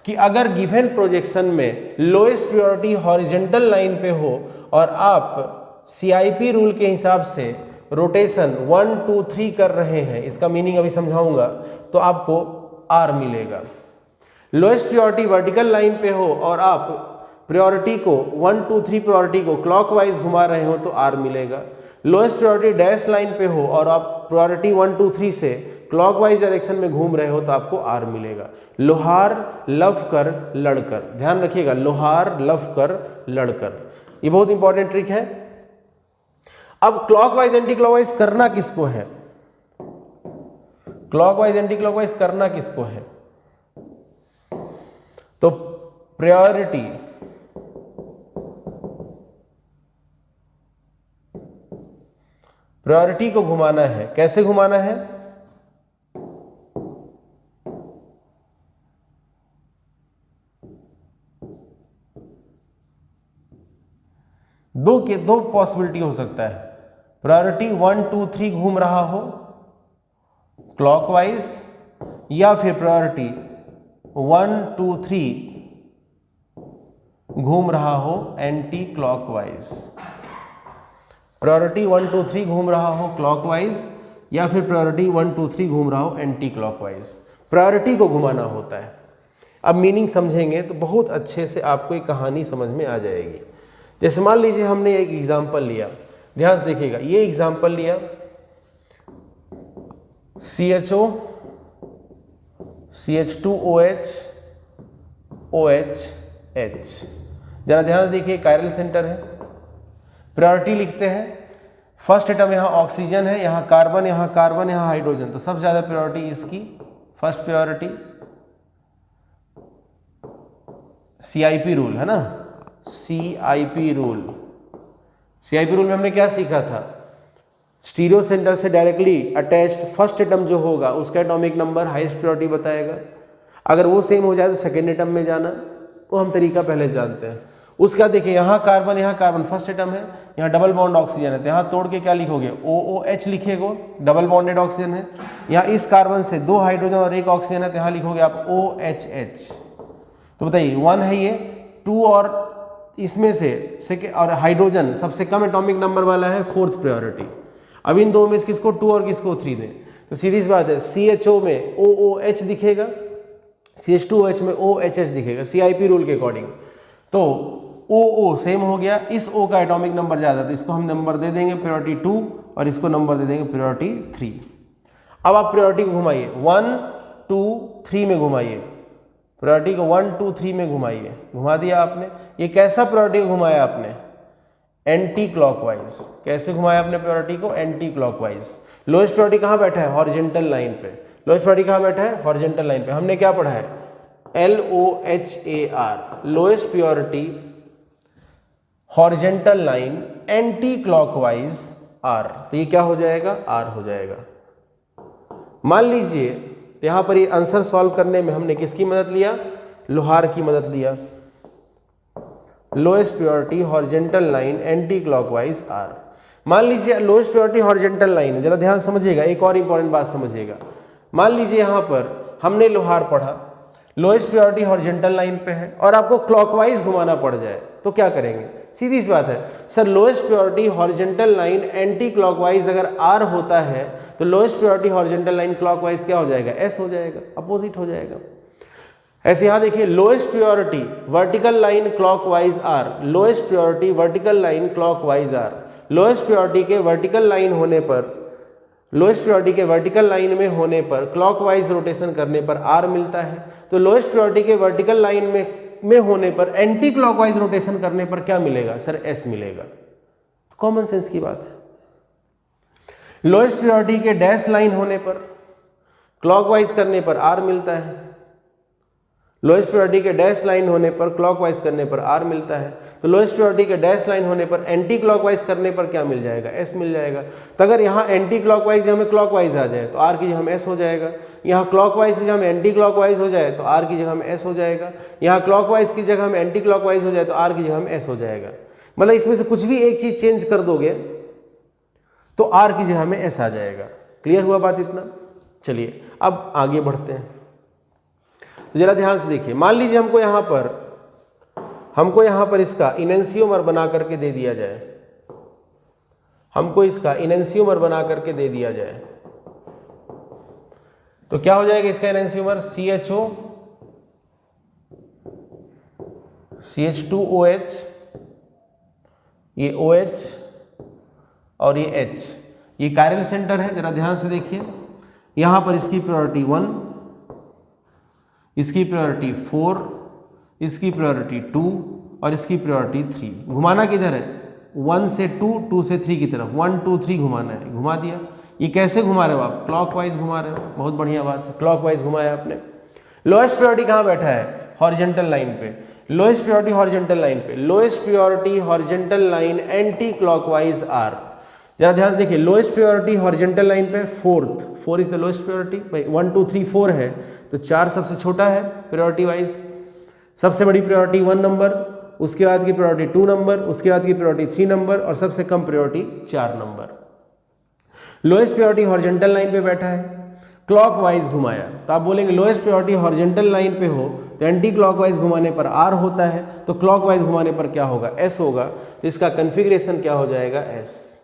कि अगर गिवन प्रोजेक्शन में लोएस्ट प्योरिटी हॉरिजॉन्टल लाइन पे हो और आप सीआईपी रूल के हिसाब से रोटेशन 1 2 3 कर रहे हैं, इसका मीनिंग अभी समझाऊंगा, तो आपको आर मिलेगा। लोएस्ट प्योरिटी वर्टिकल लाइन पे हो और आप प्रायोरिटी को 1 2 3 प्रायोरिटी को क्लॉकवाइज घुमा रहे हो तो आर मिलेगा। लोएस्ट प्रायोरिटी डैश लाइन पे हो और आप प्रायोरिटी 1 2 3 से क्लॉकवाइज डायरेक्शन में घूम रहे हो तो आपको आर मिलेगा। लोहार लव कर लड़कर, ध्यान रखिएगा, लोहार लव कर लड़कर, ये बहुत इंपॉर्टेंट ट्रिक है। अब क्लॉकवाइज एंटी क्लॉकवाइज करना किसको है? क्लॉकवाइज एंटी क्लॉकवाइज करना किसको है? तो प्रायोरिटी को घुमाना है। कैसे घुमाना है? दो पॉसिबिलिटी हो सकता है। प्रायोरिटी 1 2 3 घूम रहा हो क्लॉकवाइज, या फिर प्रायोरिटी 1 2 3 घूम रहा हो एंटी क्लॉकवाइज। प्रायोरिटी 1 2 3 घूम रहा हो क्लॉकवाइज, या फिर प्रायोरिटी 1 2 3 घूम रहा हो एंटी क्लॉकवाइज। प्रायोरिटी को घुमाना होता है। अब मीनिंग समझेंगे तो बहुत अच्छे से आपको एक कहानी समझ में आ जाएगी। जैसे मान लीजिए हमने एक एग्जाम्पल लिया, ध्यान से देखिएगा, ये एग्जाम्पल लिया CHO CH2OH OH H, जरा ध्यान से देखिए, कायरल सेंटर है। प्रायोरिटी लिखते हैं, फर्स्ट एटम यहाँ ऑक्सीजन है, यहाँ कार्बन, यहाँ कार्बन, यहाँ हाइड्रोजन, तो सबसे ज्यादा प्रायोरिटी इसकी, फर्स्ट प्रायोरिटी। CIP रूल है ना, CIP रूल में हमने क्या सीखा था? स्टीरियो सेंटर से डायरेक्टली अटैच्ड फर्स्ट एटम जो होगा उसका एटॉमिक नंबर हाईएस्ट प्रायोरिटी बताएगा। अगर वो सेम हो जाए तो सेकेंड एटम में जाना, वो हम तरीका पहले जानते हैं। उसका देखिए, यहाँ कार्बन फर्स्ट एटम है, यहाँ डबल बॉन्ड ऑक्सीजन है, तो यहाँ तोड़ के क्या लिखोगे? OOH लिखेगो, डबल बॉन्डेड ऑक्सीजन है। यहाँ इस कार्बन से 2 हाइड्रोजन और 1 ऑक्सीजन है, तो यहाँ लिखोगे आप OHH। तो बताइए 1 है ये, 2 और इसमें से सेकेंड और हाइड्रोजन सबसे कम एटॉमिक नंबर वाला है, फोर्थ प्रायोरिटी। अब इन दो में से किसको 2 और किसको 3 दें? तो सीधी सी बात है, CHO में OOH दिखेगा, CH2OH में OHH दिखेगा CIP रूल के अकॉर्डिंग। तो OO सेम हो गया, इस O का एटॉमिक नंबर ज़्यादा, तो इसको हम नंबर दे देंगे प्रायोरिटी 2 और इसको नंबर दे देंगे प्रायोरिटी 3। अब आप प्रायोरिटी को घुमाइए, 1 2 3 में घुमाइए, प्रायोरिटी को 1 2 3 में घुमाइए, घुमा दिया आपने। ये कैसा प्रायोरिटी को घुमाया आपने? Anti clockwise. कैसे घुमाया आपने प्रायोरिटी को? Anti clockwise. लोएस्ट प्रायोरिटी कहाँ बैठा है? हॉरिजॉन्टल लाइन पे। लोएस्ट प्रायोरिटी कहाँ बैठा है? हॉरिजॉन्टल लाइन पे। हमने क्या पढ़ा है? LOHAR, lowest priority horizontal line anti clockwise R. तो ये क्या हो जाएगा? आर हो जाएगा। मान लीजिए यहां पर ये आंसर सॉल्व करने में हमने किसकी मदद लिया? लोहार की मदद लिया। Lowest priority horizontal line anti clockwise R. मान लीजिए लोएस्ट प्रायोरिटी हॉरिजॉन्टल लाइन, जरा ध्यान समझिएगा, एक और इंपॉर्टेंट बात समझिएगा। मान लीजिए यहां पर हमने लोहार पढ़ा, लोएस्ट प्रायोरिटी हॉरिजॉन्टल लाइन पे है और आपको क्लॉकवाइज घुमाना पड़ जाए तो क्या करेंगे? सीधी सी बात है sir, lowest priority horizontal line anti clockwise अगर आर होता है तो lowest priority horizontal line clockwise क्या हो जाएगा? एस हो जाएगा, अपोजिट हो जाएगा। ऐसे यहां देखिए, lowest priority vertical line clockwise R, lowest priority vertical line clockwise R. Lowest priority के वर्टिकल लाइन होने पर, लोएस्ट प्रायोरिटी के वर्टिकल लाइन में होने पर क्लॉकवाइज रोटेशन करने पर आर मिलता है। तो लोएस्ट प्रायोरिटी के वर्टिकल लाइन में होने पर एंटी क्लॉकवाइज रोटेशन करने पर क्या मिलेगा? सर एस मिलेगा। कॉमन सेंस की बात है। लोएस्ट प्रायोरिटी के डैश लाइन होने पर क्लॉकवाइज करने पर आर मिलता है। लोएस्ट प्रायोरिटी के डैश लाइन होने पर क्लॉकवाइज करने पर आर मिलता है। तो लोएस्ट प्रायोरिटी के डैश लाइन होने पर एंटी क्लॉकवाइज करने पर क्या मिल जाएगा? एस मिल जाएगा। तो अगर यहाँ एंटी क्लॉकवाइज हमें क्लॉकवाइज आ जाए तो आर की जगह हम एस हो जाएगा। यहाँ क्लॉकवाइज की जगह हम एंटी क्लॉकवाइज हो जाए तो आर की जगह हम एस हो जाएगा। यहाँ क्लॉकवाइज की जगह हम एंटी क्लॉकवाइज हो जाए तो आर की जगह हम एस हो जाएगा। मतलब इसमें से कुछ भी एक चीज चेंज कर दोगे तो आर की जगह में एस आ जाएगा। क्लियर हुआ बात इतना? चलिए अब आगे बढ़ते हैं। तो जरा ध्यान से देखिए, मान लीजिए हमको यहां पर इसका इनेंशियोमर बना करके दे दिया जाए, हमको इसका इनेंशियोमर बना करके दे दिया जाए, तो क्या हो जाएगा इसका इनेंशियोमर? CHO CH2OH, ये OH और ये H, ये कायरल सेंटर है। जरा ध्यान से देखिए, यहां पर इसकी प्रायोरिटी 1, इसकी प्रायोरिटी 4, इसकी प्रायोरिटी 2 और इसकी प्रायोरिटी 3। घुमाना किधर है? 1 से 2, 2 से 3 की तरफ, 1 2 3 घुमाना है। घुमा दिया। ये कैसे घुमा रहे हो आप? क्लॉकवाइज घुमा रहे हो। बहुत बढ़िया बात है, क्लॉकवाइज घुमाया आपने। लोएस्ट प्रायोरिटी कहाँ बैठा है? हॉरिजॉन्टल लाइन पे। लोएस्ट प्रायोरिटी हॉरिजॉन्टल लाइन पे, lowest priority horizontal line anti clockwise R. जरा ध्यान से देखिए, लोएस्ट प्रायोरिटी हॉरिजॉन्टल लाइन पे 4 इज द लोएस्ट प्रायोरिटी। भाई 1 2 3 4 है तो 4 सबसे छोटा है प्रायोरिटी वाइज। सबसे बड़ी प्रायोरिटी 1 नंबर, उसके बाद की प्रायोरिटी 2 नंबर, उसके बाद की प्रायोरिटी 3 नंबर और सबसे कम priority 4 number. Lowest priority horizontal line पे बैठा है, क्लॉकवाइज घुमाया, तो आप बोलेंगे लोएस्ट प्रायोरिटी हॉरिजॉन्टल लाइन पे हो तो एंटी क्लॉकवाइज घुमाने पर आर होता है, तो क्लॉकवाइज घुमाने पर क्या होगा? एस होगा। तो इसका कन्फिग्रेशन क्या हो जाएगा? एस।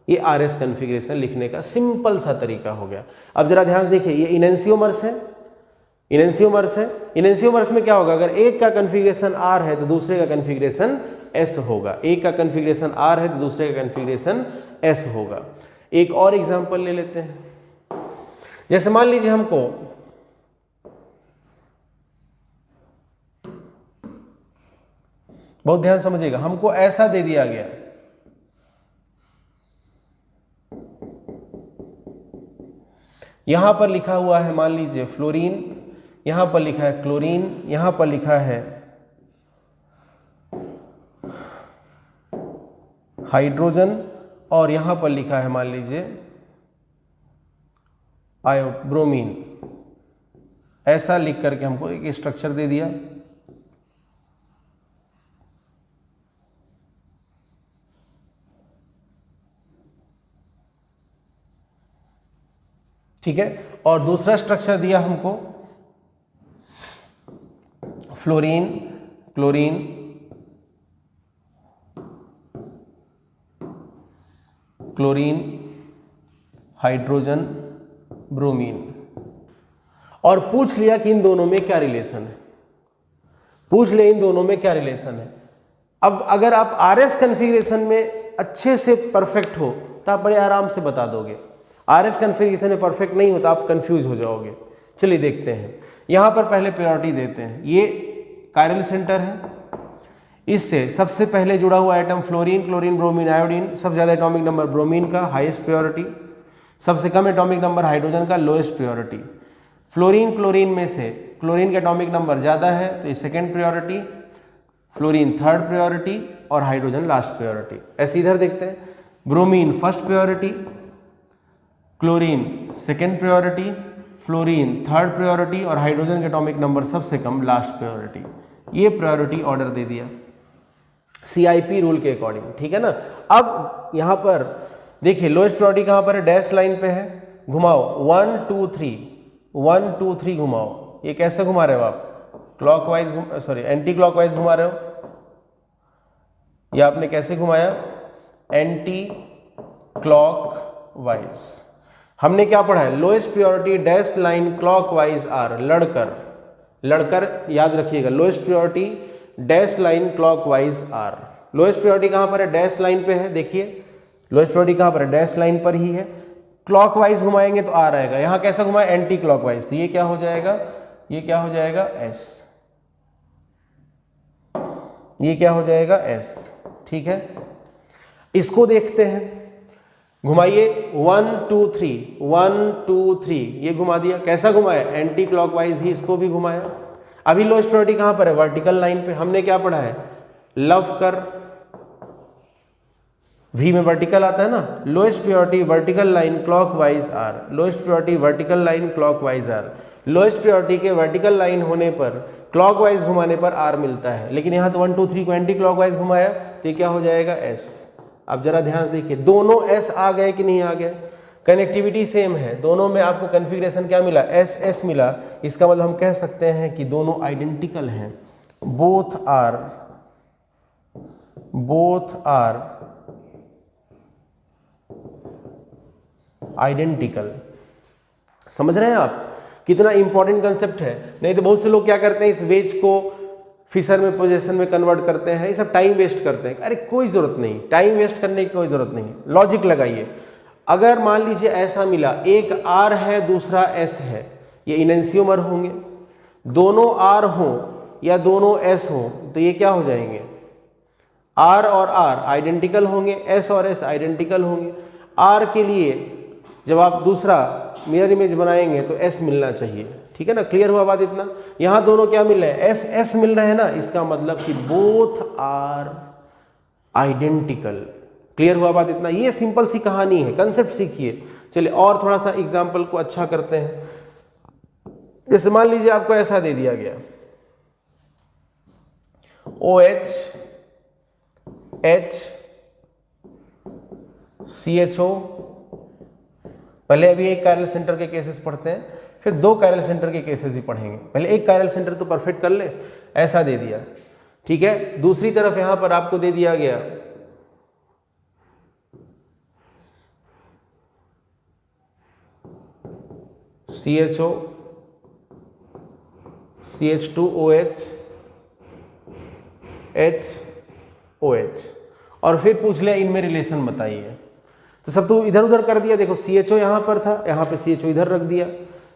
ये RS कन्फिग्रेशन लिखने का सिंपल सा तरीका हो गया। अब जरा ध्यान से देखिए, ये इनेंशियोमर्स है, इनेंशियोमर्स है। इनेंशियोमर्स में क्या होगा? अगर एक का कन्फिग्रेशन R है तो दूसरे का कन्फिग्रेशन S होगा। एक का कन्फिग्रेशन R है तो दूसरे का कन्फिग्रेशन S होगा। एक और एग्जांपल ले लेते हैं। जैसे मान लीजिए हमको बहुत ध्यान समझिएगा, हमको ऐसा दे दिया गया, यहां पर लिखा हुआ है मान लीजिए फ्लोरीन, यहां पर लिखा है क्लोरीन, यहां पर लिखा है हाइड्रोजन और यहां पर लिखा है मान लीजिए ब्रोमीन। ऐसा लिख करके हमको एक स्ट्रक्चर दे दिया। ठीक है, और दूसरा स्ट्रक्चर दिया हमको fluorine, chlorine, chlorine, hydrogen, bromine, और पूछ लिया कि इन दोनों में क्या रिलेशन है। पूछ लिया इन दोनों में क्या रिलेशन है। अब अगर आप RS कन्फिग्रेशन में अच्छे से परफेक्ट हो तो आप बड़े आराम से बता दोगे। RS कन्फिग्रेशन में परफेक्ट नहीं होता, आप कंफ्यूज हो जाओगे। चलिए देखते हैं, यहां पर पहले प्रायोरिटी देते हैं। ये कायरल सेंटर है, इससे सबसे पहले जुड़ा हुआ item fluorine, chlorine, bromine, iodine. सबसे ज्यादा एटॉमिक नंबर ब्रोमीन का, हाईएस्ट प्रायोरिटी। सबसे कम एटॉमिक नंबर हाइड्रोजन का, लोएस्ट प्रायोरिटी। फ्लोरीन, क्लोरीन में से क्लोरीन का एटॉमिक नंबर ज्यादा है तो ये second priority, fluorine third priority और हाइड्रोजन लास्ट प्रायोरिटी। ऐसे इधर देखते हैं, bromine first priority, chlorine second priority, fluorine third priority और हाइड्रोजन के एटॉमिक नंबर सबसे कम लास्ट प्रायोरिटी। ये प्रायोरिटी ऑर्डर दे दिया CIP रूल के अकॉर्डिंग। ठीक है ना। अब यहां पर देखिए लोएस्ट प्रायोरिटी कहां पर है? डैश लाइन पे है। घुमाओ 1 2 3, 1 2 3 घुमाओ। ये कैसे घुमा रहे हो आप? क्लॉकवाइज, सॉरी एंटी क्लॉकवाइज घुमा रहे हो। ये आपने कैसे घुमाया? Anticlockwise. हमने क्या पढ़ा है? Lowest priority dash line clockwise R, लड़कर याद रखिएगा, lowest priority dash line clockwise R. Lowest priority कहां पर है? डैश लाइन पे है। देखिए लोएस्ट प्रायोरिटी कहां पर है? डैश लाइन पर ही है। क्लॉकवाइज घुमाएंगे तो आर आएगा। यहां कैसा घुमाए? Anti clockwise. तो ये क्या हो जाएगा? ये क्या हो जाएगा? एस। ये क्या हो जाएगा? एस। ठीक है, इसको देखते हैं। घुमाइए 1 2 3, 1 2 3, ये घुमा दिया। कैसा घुमाया? एंटी क्लॉकवाइज ही इसको भी घुमाया। अभी लोएस्ट प्रायोरिटी कहां पर है? वर्टिकल लाइन पे। हमने क्या पढ़ा है? लव कर, V में वर्टिकल आता है ना। Lowest priority vertical line clockwise R, lowest priority vertical line clockwise R. Lowest priority के वर्टिकल लाइन होने पर क्लॉकवाइज घुमाने पर आर मिलता है, लेकिन यहाँ तो 1 2 3 को एंटी क्लॉकवाइज घुमाया तो ये क्या हो जाएगा एस। अब जरा ध्यान से देखिए दोनों एस आ गए कि नहीं आ गए, कनेक्टिविटी सेम है, दोनों में आपको कन्फिग्रेशन क्या मिला एस एस मिला, इसका मतलब हम कह सकते हैं कि दोनों आइडेंटिकल हैं, बोथ आर आइडेंटिकल। समझ रहे हैं आप कितना इंपॉर्टेंट कंसेप्ट है। नहीं तो बहुत से लोग क्या करते हैं इस वेज को फिशर में पोजीशन में कन्वर्ट करते हैं, ये सब टाइम वेस्ट करते हैं। अरे कोई जरूरत नहीं, टाइम वेस्ट करने की कोई जरूरत नहीं, लॉजिक लगाइए। अगर मान लीजिए ऐसा मिला एक आर है दूसरा एस है, ये इनेंशियोमर होंगे, दोनों आर हो या दोनों एस हो तो ये क्या हो जाएंगे, आर और आर आइडेंटिकल होंगे, एस और एस आइडेंटिकल होंगे। आर के लिए जब आप दूसरा मिरर इमेज बनाएंगे तो एस मिलना चाहिए, ठीक है ना, क्लियर हुआ बात इतना। यहां दोनों क्या मिल रहे हैं एस एस मिल रहे हैं ना, इसका मतलब कि बोथ आर आइडेंटिकल। क्लियर हुआ बात इतना, ये सिंपल सी कहानी है, कंसेप्ट सीखिए। चलिए और थोड़ा सा एग्जाम्पल को अच्छा करते हैं। जैसे मान लीजिए आपको ऐसा दे दिया गया OH HCHO, पहले अभी एक कायरल सेंटर के केसेस पढ़ते हैं, फिर दो कायरल सेंटर के केसेस भी पढ़ेंगे। पहले एक कायरल सेंटर तो परफेक्ट कर ले, ऐसा दे दिया, ठीक है। दूसरी तरफ यहां पर आपको दे दिया गया CHO CH2OH HOH, और फिर पूछ लिया इनमें रिलेशन बताइए। तो सब तो इधर उधर कर दिया, देखो CHO यहाँ पर था, यहाँ पे CHO इधर रख दिया,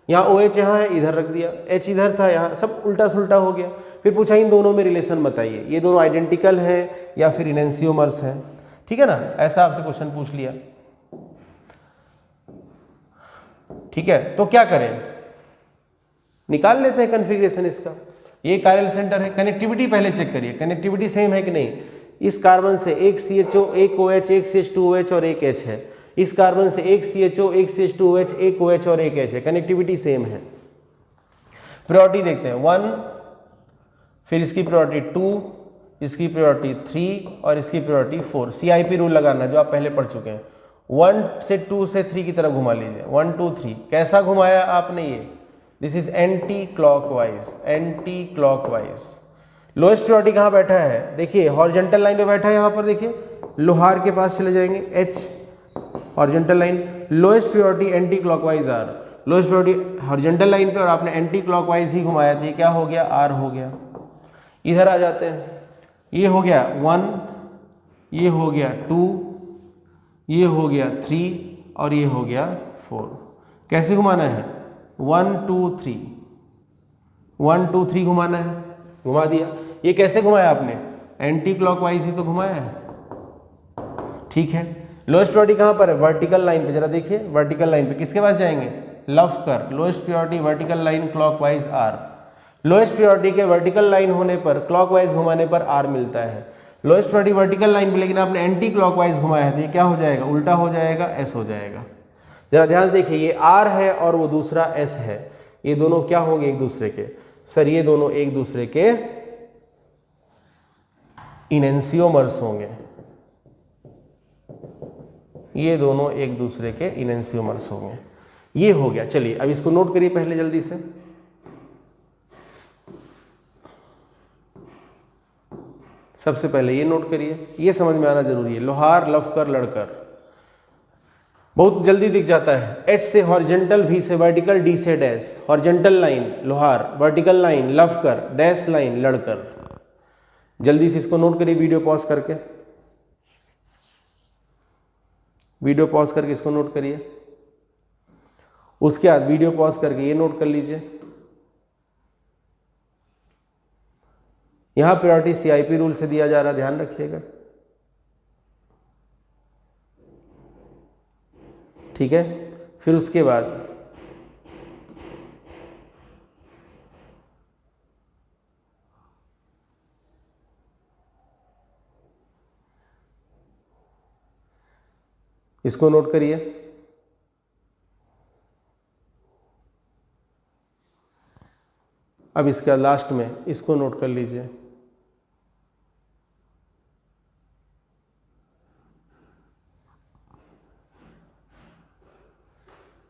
यहाँ OH यहाँ है इधर रख दिया, H इधर था यहाँ, सब उल्टा सुल्टा हो गया। फिर पूछा इन दोनों में रिलेशन बताइए, ये दोनों आइडेंटिकल हैं या फिर इनेंशियोमर्स हैं, ठीक है ना, ऐसा आपसे क्वेश्चन पूछ लिया, ठीक है। तो क्या करें, निकाल लेते हैं कन्फिग्रेशन इसका। ये कायरल सेंटर है, कनेक्टिविटी पहले चेक करिए, कनेक्टिविटी सेम है कि नहीं। इस कार्बन से एक CHO एक OH एक CH2OH और एक H है, इस कार्बन से एक CHO एक CH2OH एक OH और एक H है, कनेक्टिविटी सेम है। प्रायोरिटी देखते हैं 1, फिर इसकी प्रायोरिटी 2, इसकी प्रायोरिटी 3 और इसकी प्रायोरिटी 4। CIP रूल लगाना जो आप पहले पढ़ चुके हैं। 1 से 2 से 3 की तरफ घुमा लीजिए, 1 2 3। कैसा घुमाया आपने ये, this is anti clockwise, anti clockwise. Lowest priority कहाँ बैठा है, देखिए हॉरिजॉन्टल लाइन पे बैठा है, यहाँ पर देखिए लोहार के पास चले जाएंगे, H horizontal line, lowest priority anti clockwise R, lowest priority horizontal line पे और आपने एंटी क्लॉकवाइज ही घुमाया था, ये क्या हो गया आर हो गया। इधर आ जाते हैं, ये हो गया 1, ये हो गया 2, ये हो गया 3 और ये हो गया 4। कैसे घुमाना है 1 2 3, 1 2 3 घुमाना है, घुमा दिया। ये कैसे घुमाया आपने, एंटी क्लॉकवाइज ही तो घुमाया है, ठीक है। लोएस्ट प्रायोरिटी कहाँ पर है, वर्टिकल लाइन पे, जरा देखिए वर्टिकल लाइन पे किसके पास जाएंगे, लफ्कर। Lowest priority vertical line clockwise R, lowest priority के वर्टिकल लाइन होने पर क्लॉकवाइज घुमाने पर आर मिलता है। लोएस्ट प्रायोरिटी वर्टिकल लाइन पे लेकिन आपने एंटी क्लॉकवाइज घुमाया है तो ये क्या हो जाएगा, उल्टा हो जाएगा, एस हो जाएगा। जरा ध्यान से देखिए, ये आर है और वो दूसरा एस है, ये दोनों क्या होंगे एक दूसरे के, सर ये दोनों एक दूसरे के इनेंशियोमर्स होंगे, ये दोनों एक दूसरे के इनेंशियोमर्स होंगे। ये हो गया। चलिए अब इसको नोट करिए पहले जल्दी से। सबसे पहले ये नोट करिए, ये समझ में आना जरूरी है, लोहार लवकर लड़कर बहुत जल्दी दिख जाता है। एच से हॉरिजेंटल, वी से वर्टिकल, डी से डैश। हॉरिजेंटल लाइन लोहार, वर्टिकल लाइन लवकर, डैश लाइन लड़कर। जल्दी से इसको नोट करिए वीडियो पॉज करके, वीडियो पॉज करके इसको नोट करिए। उसके बाद वीडियो पॉज करके ये नोट कर लीजिए, यहां प्रायोरिटी CIP रूल से दिया जा रहा है, ध्यान रखिएगा, ठीक है। फिर उसके बाद इसको नोट करिए, अब इसका लास्ट में इसको नोट कर लीजिए,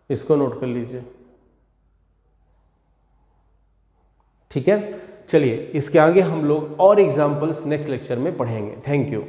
इसको नोट कर लीजिए। ठीक है, चलिए इसके आगे हम लोग और एग्जाम्पल्स नेक्स्ट लेक्चर में पढ़ेंगे। Thank you.